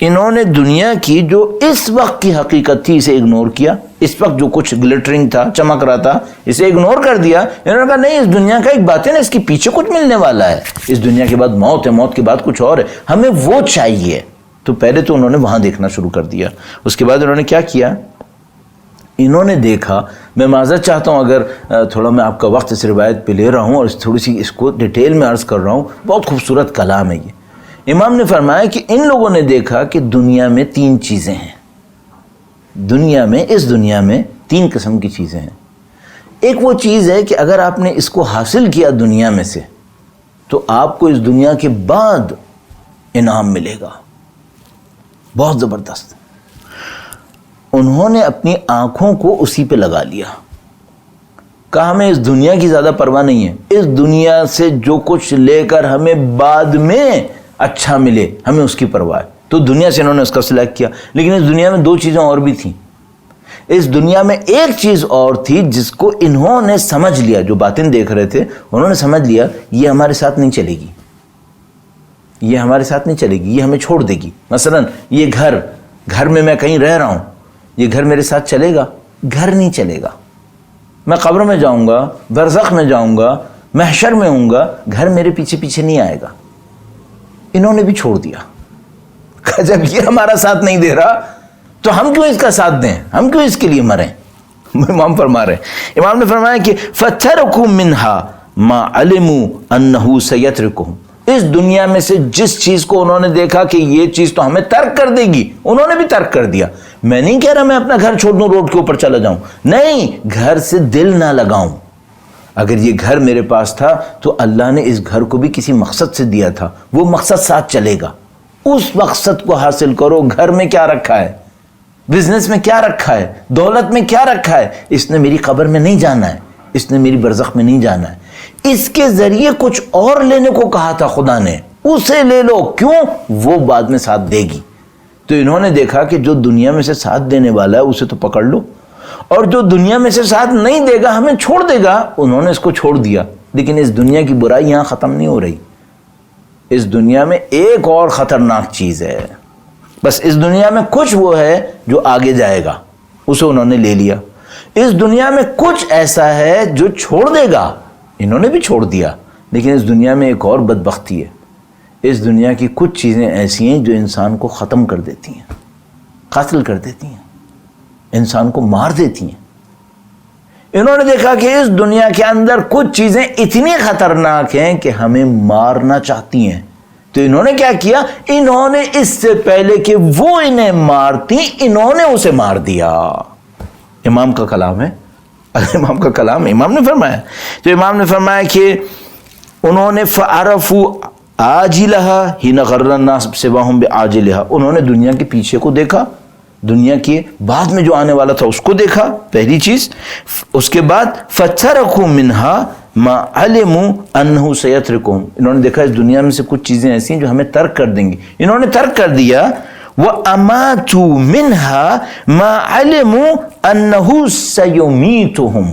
انہوں نے دنیا کی جو اس وقت کی حقیقت تھی اسے اگنور کیا، اس وقت جو کچھ گلٹرنگ تھا، چمک رہا تھا، اسے اگنور کر دیا۔ انہوں نے کہا نہیں، اس دنیا کا ایک باطن ہے، اس کے پیچھے کچھ ملنے والا ہے، اس دنیا کے بعد موت ہے، موت کے بعد کچھ اور ہے، ہمیں وہ چاہیے۔ تو پہلے تو انہوں نے وہاں دیکھنا شروع کر دیا، اس کے بعد انہوں نے کیا کیا؟ انہوں نے دیکھا، میں معذرت چاہتا ہوں اگر تھوڑا میں آپ کا وقت اس روایت پہ لے رہا ہوں اور تھوڑی سی اس کو ڈیٹیل میں عرض کر رہا ہوں، بہت خوبصورت کلام ہے یہ۔ امام نے فرمایا کہ ان لوگوں نے دیکھا کہ دنیا میں تین چیزیں ہیں، دنیا میں، اس دنیا میں تین قسم کی چیزیں ہیں۔ ایک وہ چیز ہے کہ اگر آپ نے اس کو حاصل کیا دنیا میں سے تو آپ کو اس دنیا کے بعد انعام ملے گا بہت زبردست۔ انہوں نے اپنی آنکھوں کو اسی پہ لگا لیا، کہا ہمیں اس دنیا کی زیادہ پرواہ نہیں ہے، اس دنیا سے جو کچھ لے کر ہمیں بعد میں اچھا ملے ہمیں اس کی پرواہ ہے۔ تو دنیا سے انہوں نے اس کا سلیکٹ کیا، لیکن اس دنیا میں دو چیزیں اور بھی تھیں۔ اس دنیا میں ایک چیز اور تھی جس کو انہوں نے سمجھ لیا، جو باطن دیکھ رہے تھے انہوں نے سمجھ لیا یہ ہمارے ساتھ نہیں چلے گی، یہ ہمارے ساتھ نہیں چلے گی، یہ ہمیں چھوڑ دے گی۔ مثلا یہ گھر میں میں کہیں رہ رہا ہوں، یہ گھر میرے ساتھ چلے گا؟ گھر نہیں چلے گا، میں قبر میں جاؤں گا، برزخ میں جاؤں گا، محشر میں ہوں گا، گھر میرے پیچھے پیچھے نہیں آئے گا۔ انہوں نے بھی چھوڑ دیا، جب یہ ہمارا ساتھ نہیں دے رہا تو ہم کیوں اس کا ساتھ دیں، ہم کیوں اس کے لیے مریں؟ امام فرما رہے ہیں، امام نے فرمایا کہ فَتَرَكُوا مِنْهَا مَا عَلِمُوا أَنَّهُ سَيَتْرِكُهُمْ، اس دنیا میں سے جس چیز کو انہوں نے دیکھا کہ یہ چیز تو ہمیں ترک کر دے گی، انہوں نے بھی ترک کر دیا۔ میں نہیں کہہ رہا میں اپنا گھر چھوڑ دوں، روڈ کے اوپر چلا جاؤں، نہیں، گھر سے دل نہ لگاؤں۔ اگر یہ گھر میرے پاس تھا تو اللہ نے اس گھر کو بھی کسی مقصد سے دیا تھا، وہ مقصد ساتھ چلے گا، اس مقصد کو حاصل کرو۔ گھر میں کیا رکھا ہے، بزنس میں کیا رکھا ہے، دولت میں کیا رکھا ہے، اس نے میری قبر میں نہیں جانا ہے، اس نے میری برزخ میں نہیں جانا ہے، اس کے ذریعے کچھ اور لینے کو کہا تھا خدا نے، اسے لے لو، کیوں؟ وہ بعد میں ساتھ دے گی۔ تو انہوں نے دیکھا کہ جو دنیا میں سے ساتھ دینے والا ہے اسے تو پکڑ لو، اور جو دنیا میں سے ساتھ نہیں دے گا، ہمیں چھوڑ دے گا، انہوں نے اس کو چھوڑ دیا۔ لیکن اس دنیا کی برائی یہاں ختم نہیں ہو رہی، اس دنیا میں ایک اور خطرناک چیز ہے، بس اس دنیا میں کچھ وہ ہے جو آگے جائے گا، اسے انہوں نے لے لیا۔ اس دنیا میں کچھ ایسا ہے جو چھوڑ دے گا، انہوں نے بھی چھوڑ دیا۔ لیکن اس دنیا میں ایک اور بدبختی ہے، اس دنیا کی کچھ چیزیں ایسی ہیں جو انسان کو ختم کر دیتی ہیں، قتل کر دیتی ہیں، انسان کو مار دیتی ہیں۔ انہوں نے دیکھا کہ اس دنیا کے اندر کچھ چیزیں اتنی خطرناک ہیں کہ ہمیں مارنا چاہتی ہیں، تو انہوں نے کیا کیا؟ انہوں نے اس سے پہلے کہ وہ انہیں مارتی، انہوں نے اسے مار دیا۔ امام کا کلام ہے، امام کا کلام، امام نے فرمایا، تو امام نے فرمایا کہ انہوں نے فَعَرَفُوا عَاجِلَهَا حِينَ غَرَّ النَّاسُ سِوَاهُمْ بِعَاجِلِهَا، انہوں نے دنیا کے پیچھے کو دیکھا، دنیا کے بعد میں جو آنے والا تھا اس کو دیکھا، پہلی چیز۔ اس کے بعد فَتَرَكُوا مِنْهَا مَا عَلِمُوا أَنَّهُ سَيَتْرِكُهُمْ، انہوں نے دیکھا اس دنیا میں سے کچھ چیزیں ایسی ہیں جو ہمیں ترک کر دیں گی، انہوں نے ترک کر دیا۔ وَأَمَاتُوا مِنْهَا مَا عَلِمُوا أَنَّهُ سَيُمِيتُهُمْ،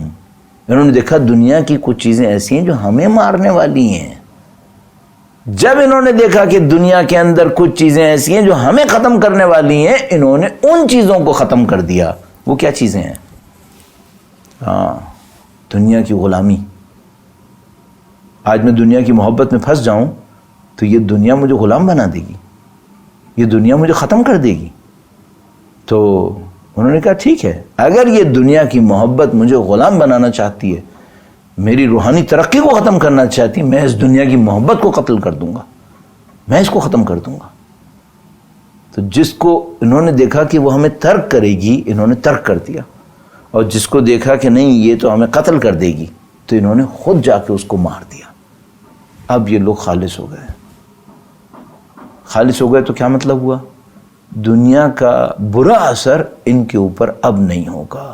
انہوں نے دیکھا دنیا کی کچھ چیزیں ایسی ہیں جو ہمیں مارنے والی ہیں۔ جب انہوں نے دیکھا کہ دنیا کے اندر کچھ چیزیں ایسی ہیں جو ہمیں ختم کرنے والی ہیں، انہوں نے ان چیزوں کو ختم کر دیا۔ وہ کیا چیزیں ہیں؟ دنیا کی غلامی۔ آج میں دنیا کی محبت میں پھنس جاؤں تو یہ دنیا مجھے غلام بنا دے گی، یہ دنیا مجھے ختم کر دے گی۔ تو انہوں نے کہا ٹھیک ہے، اگر یہ دنیا کی محبت مجھے غلام بنانا چاہتی ہے، میری روحانی ترقی کو ختم کرنا چاہتی، میں اس دنیا کی محبت کو قتل کر دوں گا، میں اس کو ختم کر دوں گا۔ تو جس کو انہوں نے دیکھا کہ وہ ہمیں ترک کرے گی، انہوں نے ترک کر دیا، اور جس کو دیکھا کہ نہیں یہ تو ہمیں قتل کر دے گی، تو انہوں نے خود جا کے اس کو مار دیا۔ اب یہ لوگ خالص ہو گئے۔ خالص ہو گئے تو کیا مطلب ہوا؟ دنیا کا برا اثر ان کے اوپر اب نہیں ہوگا۔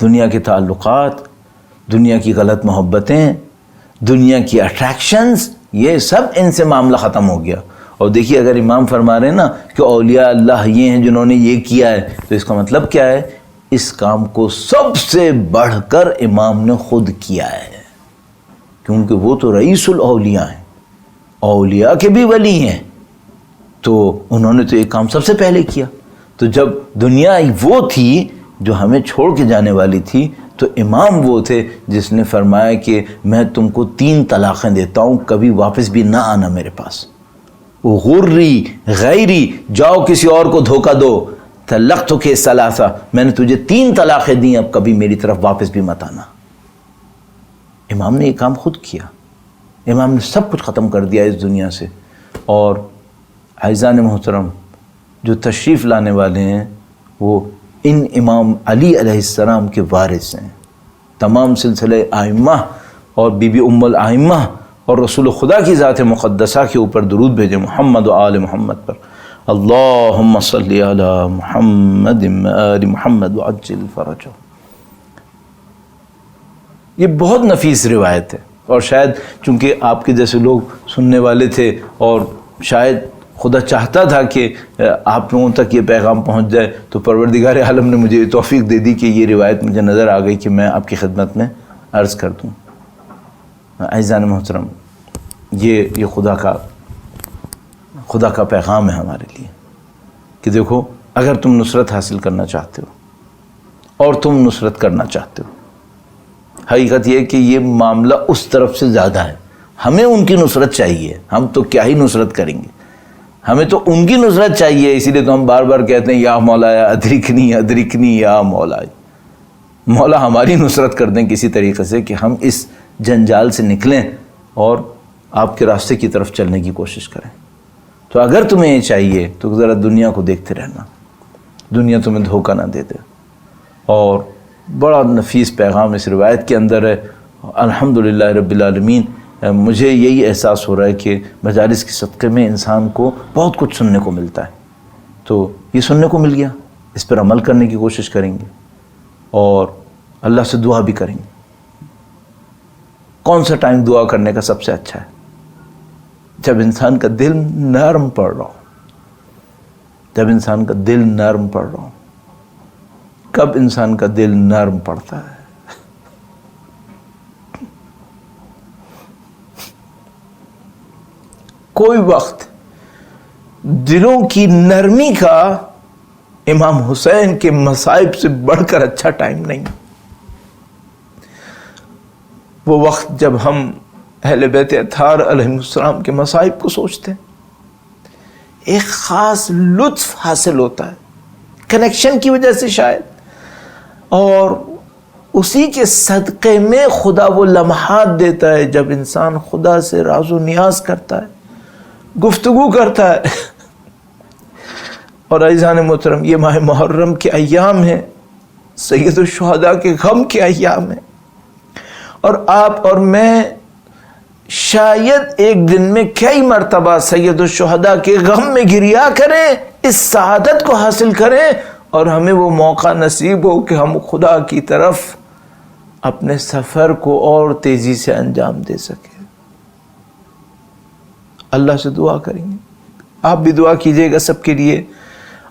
دنیا کے تعلقات، دنیا کی غلط محبتیں، دنیا کی اٹریکشنز، یہ سب ان سے معاملہ ختم ہو گیا۔ اور دیکھیے اگر امام فرما رہے ہیں نا کہ اولیاء اللہ یہ ہیں جنہوں نے یہ کیا ہے، تو اس کا مطلب کیا ہے؟ اس کام کو سب سے بڑھ کر امام نے خود کیا ہے، کیونکہ وہ تو رئیس الاولیاء ہیں، اولیاء کے بھی ولی ہیں، تو انہوں نے تو ایک کام سب سے پہلے کیا۔ تو جب دنیا وہ تھی جو ہمیں چھوڑ کے جانے والی تھی، تو امام وہ تھے جس نے فرمایا کہ میں تم کو 3 طلاقیں دیتا ہوں، کبھی واپس بھی نہ آنا میرے پاس۔ غری غیری، جاؤ کسی اور کو دھوکہ دو، طلقتک ثلاثہ، میں نے تجھے 3 طلاقیں دی، اب کبھی میری طرف واپس بھی مت آنا۔ امام نے یہ کام خود کیا، امام نے سب کچھ ختم کر دیا اس دنیا سے۔ اور اعزان محترم، جو تشریف لانے والے ہیں وہ ان امام علی علیہ السلام کے وارث ہیں۔ تمام سلسلہ ائمہ اور بی بی ام الائمہ اور رسول خدا کی ذات مقدسہ کے اوپر درود بھیجے محمد و آل محمد پر۔ اللہم صلی علی محمد آل محمد وعجل فرجہ۔ یہ بہت نفیس روایت ہے، اور شاید چونکہ آپ کے جیسے لوگ سننے والے تھے، اور شاید خدا چاہتا تھا کہ آپ لوگوں تک یہ پیغام پہنچ جائے، تو پروردگار عالم نے مجھے توفیق دے دی کہ یہ روایت مجھے نظر آ گئی کہ میں آپ کی خدمت میں عرض کر دوں۔ اعزان محترم، یہ خدا کا پیغام ہے ہمارے لیے کہ دیکھو، اگر تم نصرت حاصل کرنا چاہتے ہو اور تم نصرت کرنا چاہتے ہو، حقیقت یہ ہے کہ یہ معاملہ اس طرف سے زیادہ ہے، ہمیں ان کی نصرت چاہیے، ہم تو کیا ہی نصرت کریں گے، ہمیں تو ان کی نصرت چاہیے۔ اسی لیے تو ہم بار بار کہتے ہیں یا مولا ادرکنی ادرکنی یا مولا، مولا ہماری نصرت کر دیں کسی طریقے سے کہ ہم اس جنجال سے نکلیں اور آپ کے راستے کی طرف چلنے کی کوشش کریں۔ تو اگر تمہیں یہ چاہیے تو ذرا دنیا کو دیکھتے رہنا، دنیا تمہیں دھوکہ نہ دے دے، اور بڑا نفیس پیغام اس روایت کے اندر ہے. الحمدللہ رب العالمین. مجھے یہی احساس ہو رہا ہے کہ مجالس کے صدقے میں انسان کو بہت کچھ سننے کو ملتا ہے. تو یہ سننے کو مل گیا، اس پر عمل کرنے کی کوشش کریں گے اور اللہ سے دعا بھی کریں گے. کون سا ٹائم دعا کرنے کا سب سے اچھا ہے؟ جب انسان کا دل نرم پڑ رہا ہو. جب انسان کا دل نرم پڑ رہا ہو. کب انسان کا دل نرم پڑتا ہے؟ کوئی وقت دلوں کی نرمی کا امام حسین کے مصائب سے بڑھ کر اچھا ٹائم نہیں. وہ وقت جب ہم اہل بیت اطہار علیہ السلام کے مصائب کو سوچتے ہیں، ایک خاص لطف حاصل ہوتا ہے، کنیکشن کی وجہ سے شاید، اور اسی کے صدقے میں خدا وہ لمحات دیتا ہے جب انسان خدا سے راز و نیاز کرتا ہے، گفتگو کرتا ہے. اور عزیزان محترم، یہ ماہ محرم کے ایام ہیں، سید الشہداء کے غم کے ایام ہیں، اور آپ اور میں شاید ایک دن میں کئی مرتبہ سید الشہداء کے غم میں گریا کریں، اس سعادت کو حاصل کریں، اور ہمیں وہ موقع نصیب ہو کہ ہم خدا کی طرف اپنے سفر کو اور تیزی سے انجام دے سکیں. اللہ سے دعا کریں گے. آپ بھی دعا کیجئے گا سب کے لیے،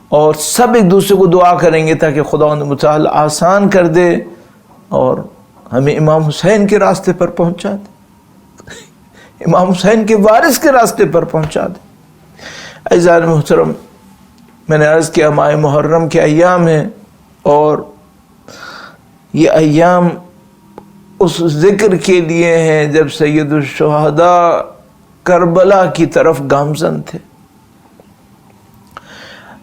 اور سب ایک دوسرے کو دعا کریں گے تاکہ خدا متعال آسان کر دے اور ہمیں امام حسین کے راستے پر پہنچا دے، امام حسین کے وارث کے راستے پر پہنچا دے. عزیزان محترم، میں نے عرض کیا ماہ محرم کے ایام ہیں، اور یہ ایام اس ذکر کے لیے ہیں جب سید الشہداء کربلا کی طرف گامزن تھے.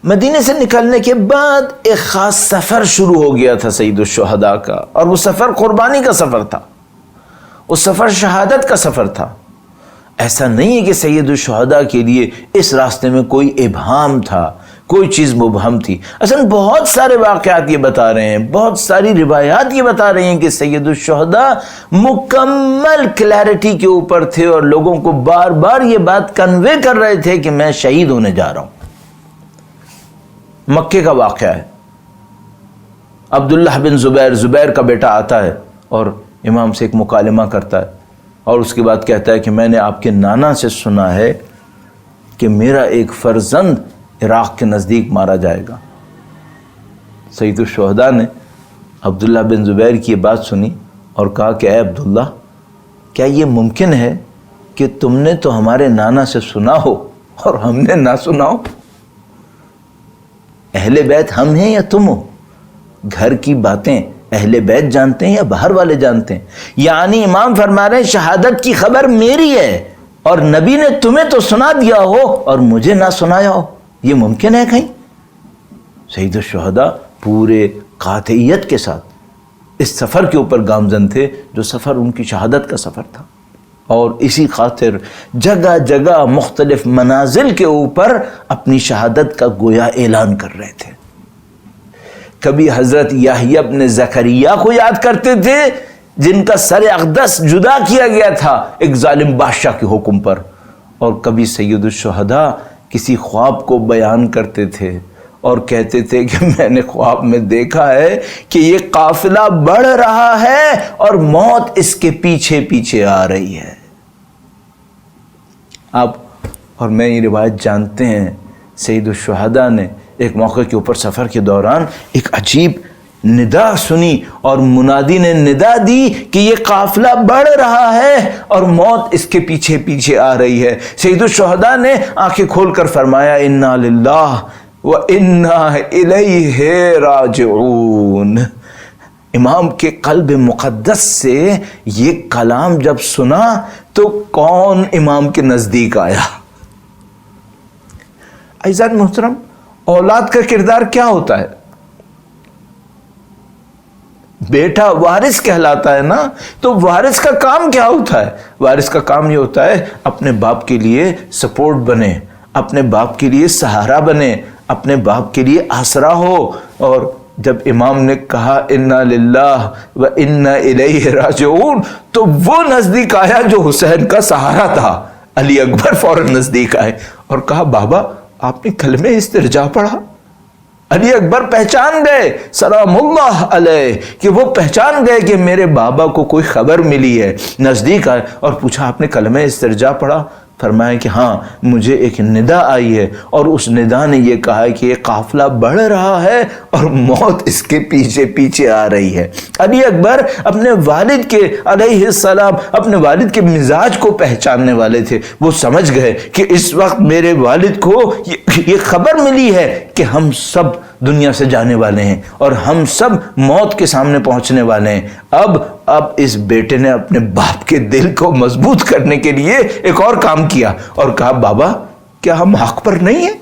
مدینے سے نکلنے کے بعد ایک خاص سفر شروع ہو گیا تھا سید الشہداء کا، اور وہ سفر قربانی کا سفر تھا، وہ سفر شہادت کا سفر تھا. ایسا نہیں ہے کہ سید الشہداء کے لیے اس راستے میں کوئی ابہام تھا، کوئی چیز مبہم تھی. اصلا بہت سارے واقعات یہ بتا رہے ہیں، بہت ساری روایات یہ بتا رہے ہیں کہ سید الشہداء مکمل کلیئرٹی کے اوپر تھے، اور لوگوں کو بار بار یہ بات کنوے کر رہے تھے کہ میں شہید ہونے جا رہا ہوں. مکے کا واقعہ ہے. عبداللہ بن زبیر کا بیٹا آتا ہے اور امام سے ایک مکالمہ کرتا ہے، اور اس کے بعد کہتا ہے کہ میں نے آپ کے نانا سے سنا ہے کہ میرا ایک فرزند عراق کے نزدیک مارا جائے گا. سید الشہداء نے عبداللہ بن زبیر کی یہ بات سنی اور کہا کہ اے عبداللہ، کیا یہ ممکن ہے کہ تم نے تو ہمارے نانا سے سنا ہو اور ہم نے نہ سنا ہو؟ اہل بیت ہم ہیں یا تم ہو؟ گھر کی باتیں اہل بیت جانتے ہیں یا باہر والے جانتے ہیں؟ یعنی امام فرما رہے ہیں شہادت کی خبر میری ہے، اور نبی نے تمہیں تو سنا دیا ہو اور مجھے نہ سنایا ہو. یہ ممکن ہے کہیں؟ سید الشہداء پورے قاطعیت کے ساتھ اس سفر کے اوپر گامزن تھے جو سفر ان کی شہادت کا سفر تھا، اور اسی خاطر جگہ جگہ مختلف منازل کے اوپر اپنی شہادت کا گویا اعلان کر رہے تھے. کبھی حضرت یحییٰ ابن زکریا کو یاد کرتے تھے جن کا سر اقدس جدا کیا گیا تھا ایک ظالم بادشاہ کے حکم پر، اور کبھی سید الشہداء کسی خواب کو بیان کرتے تھے اور کہتے تھے کہ میں نے خواب میں دیکھا ہے کہ یہ قافلہ بڑھ رہا ہے اور موت اس کے پیچھے پیچھے آ رہی ہے. آپ اور میں یہ روایت جانتے ہیں، سید الشہداء نے ایک موقع کے اوپر سفر کے دوران ایک عجیب ندا سنی، اور منادی نے ندا دی کہ یہ قافلہ بڑھ رہا ہے اور موت اس کے پیچھے پیچھے آ رہی ہے. سید الشہداء نے آنکھیں کھول کر فرمایا انا للہ وَإِنَّا إِلَيْهِ رَاجِعُونَ. امام کے قلب مقدس سے یہ کلام جب سنا تو کون امام کے نزدیک آیا؟ عزیزان محترم، اولاد کا کردار کیا ہوتا ہے؟ بیٹا وارث کہلاتا ہے نا، تو وارث کا کام کیا ہوتا ہے؟ وارث کا کام یہ ہوتا ہے اپنے باپ کے لیے سپورٹ بنے، اپنے باپ کے لیے سہارا بنے، اپنے باپ کے لیے آسرا ہو، اور جب امام نے کہا انا للہ و انا الیہ راجعون تو وہ نزدیک آیا جو حسین کا سہارا تھا۔ علی اکبر فوراً نزدیک آئے اور کہا بابا آپ نے کلمہ استرجاع پڑھا؟ علی اکبر پہچان گئے سلام اللہ علیہ کہ وہ پہچان گئے کہ میرے بابا کو کوئی خبر ملی ہے۔ نزدیک آئے اور پوچھا آپ نے کلمہ استرجاع پڑھا؟ فرمایا کہ ہاں مجھے ایک ندا آئی ہے اور اس ندا نے یہ کہا ہے کہ یہ قافلہ بڑھ رہا ہے اور موت اس کے پیچھے پیچھے آ رہی ہے۔ علی اکبر اپنے والد کے علیہ السلام اپنے والد کے مزاج کو پہچاننے والے تھے۔ وہ سمجھ گئے کہ اس وقت میرے والد کو یہ خبر ملی ہے کہ ہم سب دنیا سے جانے والے ہیں اور ہم سب موت کے سامنے پہنچنے والے ہیں۔ اب اس بیٹے نے اپنے باپ کے دل کو مضبوط کرنے کے لیے ایک اور کام کیا اور کہا بابا کیا ہم حق پر نہیں ہیں؟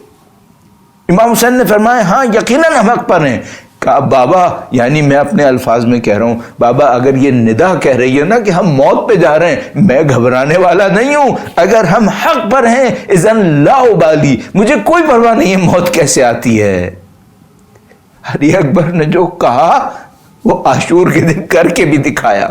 امام حسین نے فرمایا ہاں یقیناً ہم حق پر ہیں۔ کہا بابا یعنی میں اپنے الفاظ میں کہہ رہا ہوں بابا اگر یہ ندا کہہ رہی ہے نا کہ ہم موت پہ جا رہے ہیں میں گھبرانے والا نہیں ہوں، اگر ہم حق پر ہیں اذن لا ابالی، مجھے کوئی پرواہ نہیں ہے موت کیسے آتی ہے۔ علی اکبر نے جو کہا وہ عاشور کے دن کر کے بھی دکھایا،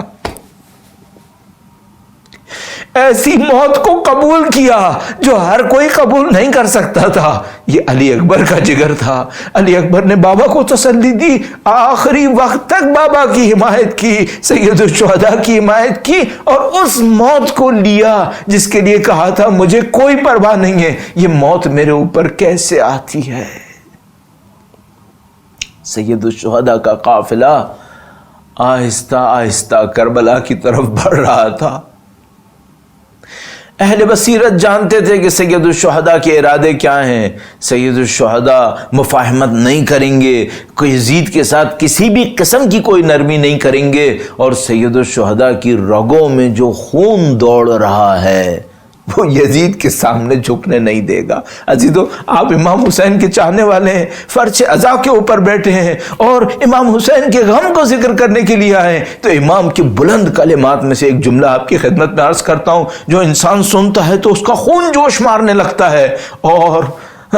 ایسی موت کو قبول کیا جو ہر کوئی قبول نہیں کر سکتا تھا۔ یہ علی اکبر کا جگر تھا۔ علی اکبر نے بابا کو تسلی دی، آخری وقت تک بابا کی حمایت کی، سید الشہداء کی حمایت کی اور اس موت کو لیا جس کے لیے کہا تھا مجھے کوئی پرواہ نہیں ہے، یہ موت میرے اوپر کیسے آتی ہے۔ سید الشہداء کا قافلہ آہستہ آہستہ کربلا کی طرف بڑھ رہا تھا۔ اہل بصیرت جانتے تھے کہ سید الشہداء کے ارادے کیا ہیں۔ سید الشہداء مفاہمت نہیں کریں گے، کوئی یزید کے ساتھ کسی بھی قسم کی کوئی نرمی نہیں کریں گے، اور سید الشہداء کی رگوں میں جو خون دوڑ رہا ہے وہ یزید کے سامنے جھکنے نہیں دے گا۔ عزیزو آپ امام حسین کے چاہنے والے ہیں، فرش عزا کے اوپر بیٹھے ہیں اور امام حسین کے غم کو ذکر کرنے کے لیے آئے ہیں، تو امام کی بلند کلمات میں سے ایک جملہ آپ کی خدمت میں عرض کرتا ہوں جو انسان سنتا ہے تو اس کا خون جوش مارنے لگتا ہے، اور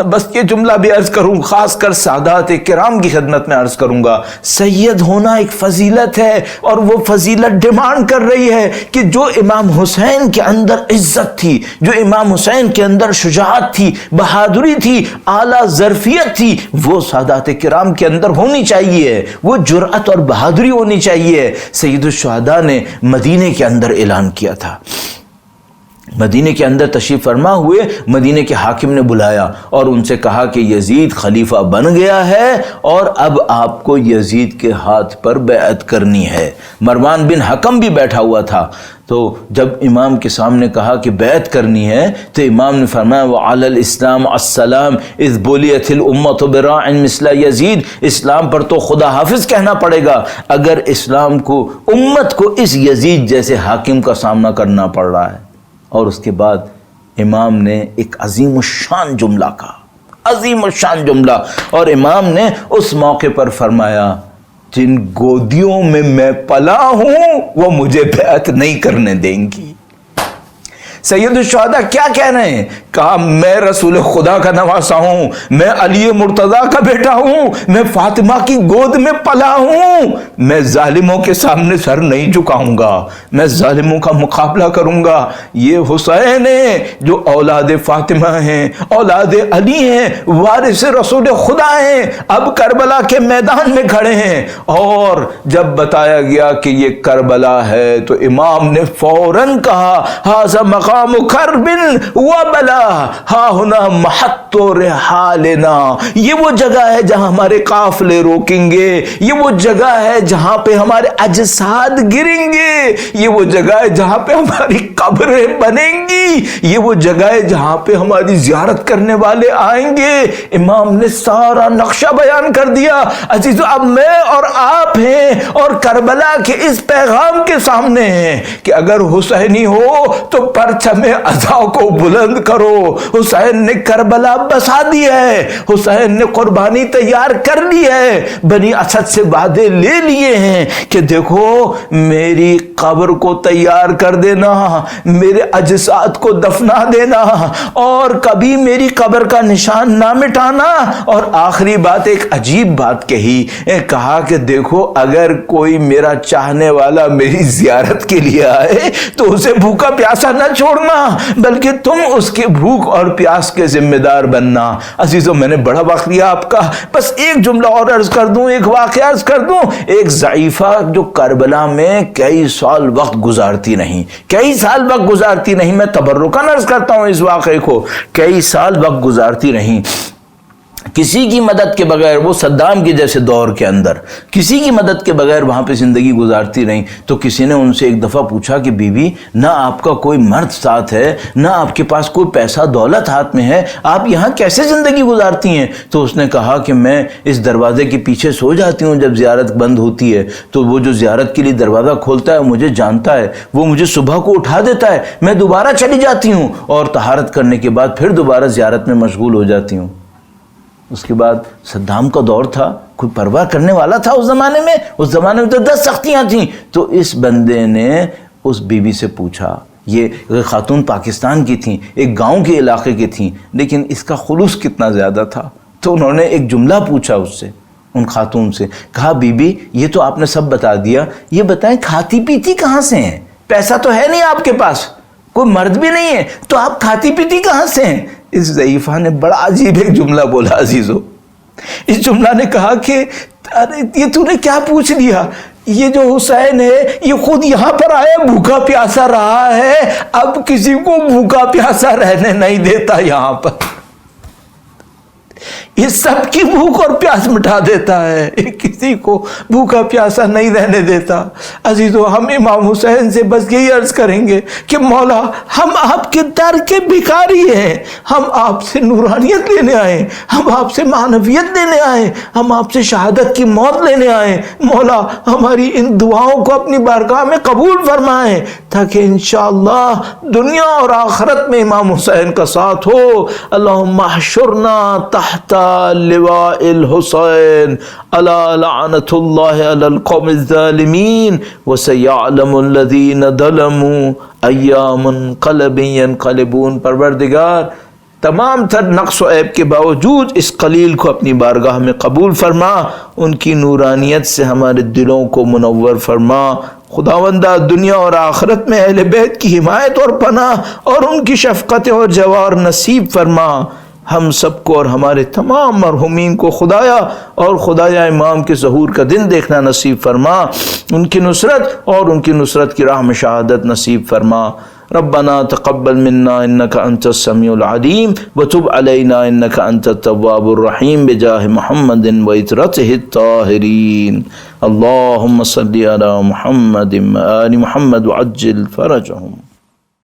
بس یہ جملہ بھی عرض کروں خاص کر سادات کرام کی خدمت میں عرض کروں گا، سید ہونا ایک فضیلت ہے اور وہ فضیلت ڈیمانڈ کر رہی ہے کہ جو امام حسین کے اندر عزت تھی، جو امام حسین کے اندر شجاعت تھی، بہادری تھی، اعلیٰ ظرفیت تھی، وہ سادات کرام کے اندر ہونی چاہیے، وہ جرأت اور بہادری ہونی چاہیے۔ سید الشہداء نے مدینے کے اندر اعلان کیا تھا، مدینے کے اندر تشریف فرما ہوئے، مدینے کے حاکم نے بلایا اور ان سے کہا کہ یزید خلیفہ بن گیا ہے اور اب آپ کو یزید کے ہاتھ پر بیعت کرنی ہے۔ مروان بن حکم بھی بیٹھا ہوا تھا، تو جب امام کے سامنے کہا کہ بیعت کرنی ہے تو امام نے فرمایا وعلی الاسلام السلام اذ بولیت الامت براع مثل یزید، اسلام پر تو خدا حافظ کہنا پڑے گا اگر اسلام کو امت کو اس یزید جیسے حاکم کا سامنا کرنا پڑ رہا ہے۔ اور اس کے بعد امام نے ایک عظیم الشان جملہ کہا، عظیم الشان جملہ، اور امام نے اس موقع پر فرمایا جن گودیوں میں میں پلا ہوں وہ مجھے بیعت نہیں کرنے دیں گی۔ سید الشہداء کیا کہہ رہے ہیں؟ کہا میں رسول خدا کا نواسا ہوں، میں علی مرتضیٰ کا بیٹا ہوں، میں فاطمہ کی گود میں پلا ہوں، میں ظالموں کے سامنے سر نہیں جھکاؤں گا، میں ظالموں کا مقابلہ کروں گا۔ یہ حسین ہیں جو اولاد فاطمہ ہیں، اولاد علی ہیں، وارث رسول خدا ہیں، اب کربلا کے میدان میں کھڑے ہیں۔ اور جب بتایا گیا کہ یہ کربلا ہے تو امام نے فوراً کہا ھذا مقام کرب وبلا ہا ہنا محط رحالنا، یہ وہ جگہ ہے جہاں ہمارے قافلے روکیں گے، یہ وہ جگہ ہے جہاں پہ ہمارے اجساد گریں گے، یہ وہ جگہ ہے جہاں پہ ہماری قبریں بنیں گی، یہ وہ جگہ ہے جہاں پہ ہماری زیارت کرنے والے آئیں گے۔ امام نے سارا نقشہ بیان کر دیا۔ عزیزو اب میں اور آپ ہیں اور کربلا کے اس پیغام کے سامنے ہیں کہ اگر حسینی ہو تو پرچم عزا کو بلند کرو، حسین نے کربلا بسا دی ہے، حسین نے قربانی تیار کر لی ہے، بنی اسد سے وعدے لے لیے ہیں کہ دیکھو میری قبر کو تیار کر دینا، میرے اجساد کو دفنا دینا، اور کبھی میری قبر کا نشان نہ مٹانا۔ اور آخری بات، ایک عجیب بات کہی، کہا کہ دیکھو اگر کوئی میرا چاہنے والا میری زیارت کے لیے آئے تو اسے بھوکا پیاسا نہ چھوڑنا، بلکہ تم اس کے بھوک اور پیاس کے ذمہ دار بننا۔ عزیزو میں نے بڑا وقت لیا آپ کا، بس ایک جملہ اور عرض کر دوں، ایک واقعہ عرض کر دوں۔ ایک ضعیفہ جو کربلا میں کئی سال وقت گزارتی نہیں، کئی سال وقت گزارتی نہیں، میں تبرکاً عرض کرتا ہوں اس واقعے کو، کئی سال وقت گزارتی نہیں، کسی کی مدد کے بغیر، وہ صدام کے جیسے دور کے اندر کسی کی مدد کے بغیر وہاں پہ زندگی گزارتی رہیں۔ تو کسی نے ان سے ایک دفعہ پوچھا کہ بی بی، نہ آپ کا کوئی مرد ساتھ ہے، نہ آپ کے پاس کوئی پیسہ دولت ہاتھ میں ہے، آپ یہاں کیسے زندگی گزارتی ہیں؟ تو اس نے کہا کہ میں اس دروازے کے پیچھے سو جاتی ہوں جب زیارت بند ہوتی ہے، تو وہ جو زیارت کے لیے دروازہ کھولتا ہے مجھے جانتا ہے، وہ مجھے صبح کو اٹھا دیتا ہے، میں دوبارہ چلی جاتی ہوں اور طہارت کرنے کے بعد پھر دوبارہ زیارت میں مشغول ہو جاتی ہوں۔ اس کے بعد صدام کا دور تھا، کوئی پرواہ کرنے والا تھا اس زمانے میں؟ اس زمانے میں تو 10 سختیاں تھیں۔ تو اس بندے نے اس بی بی سے پوچھا، یہ خاتون پاکستان کی تھیں، ایک گاؤں کے علاقے کی تھیں، لیکن اس کا خلوص کتنا زیادہ تھا۔ تو انہوں نے ایک جملہ پوچھا اس سے، ان خاتون سے، کہا بی بی یہ تو آپ نے سب بتا دیا، یہ بتائیں کھاتی پیتی کہاں سے ہیں؟ پیسہ تو ہے نہیں آپ کے پاس، کوئی مرد بھی نہیں ہے، تو آپ کھاتی پیتی کہاں سے ہیں؟ اس ضعیفہ نے بڑا عجیب ایک جملہ بولا عزیزو، اس جملہ نے کہا کہ ارے یہ تو نے کیا پوچھ لیا، یہ جو حسین ہے یہ خود یہاں پر آیا بھوکا پیاسا رہا ہے، اب کسی کو بھوکا پیاسا رہنے نہیں دیتا یہاں پر، یہ سب کی بھوک اور پیاس مٹا دیتا ہے، کسی کو بھوکا پیاسا نہیں رہنے دیتا۔ عزیزو ہم امام حسین سے بس یہی عرض کریں گے کہ مولا ہم آپ کے در کے بھکاری ہیں، ہم آپ سے نورانیت لینے آئے، ہم آپ سے معنویت لینے آئے، ہم آپ سے شہادت کی موت لینے آئے، مولا ہماری ان دعاؤں کو اپنی بارگاہ میں قبول فرمائیں تاکہ انشاءاللہ دنیا اور آخرت میں امام حسین کا ساتھ ہو۔ اللہم احشرنا تحت لواء الحسین الا لعنت اللہ علی القوم الظالمین وسیعلم الذین ظلموا ایا منقلب ینقلبون۔ پروردگار تمام تر نقص و عیب کے باوجود اس قلیل کو اپنی بارگاہ میں قبول فرما، ان کی نورانیت سے ہمارے دلوں کو منور فرما۔ خداوندہ دنیا اور آخرت میں اہل بیت کی حمایت اور پناہ اور ان کی شفقت اور جوار نصیب فرما۔ ہم سب کو اور ہمارے تمام مرحومین کو خدایا اور خدایا امام کے ظہور کا دن دیکھنا نصیب فرما، ان کی نصرت اور ان کی نصرت کی راہ میں شہادت نصیب فرما۔ ربنا تقبل منا انك انت السميع العليم وتب علينا انك انت التواب الرحيم بجاه محمد وعترته الطاهرين اللهم صل على محمد وآل محمد وعجل فرجهم۔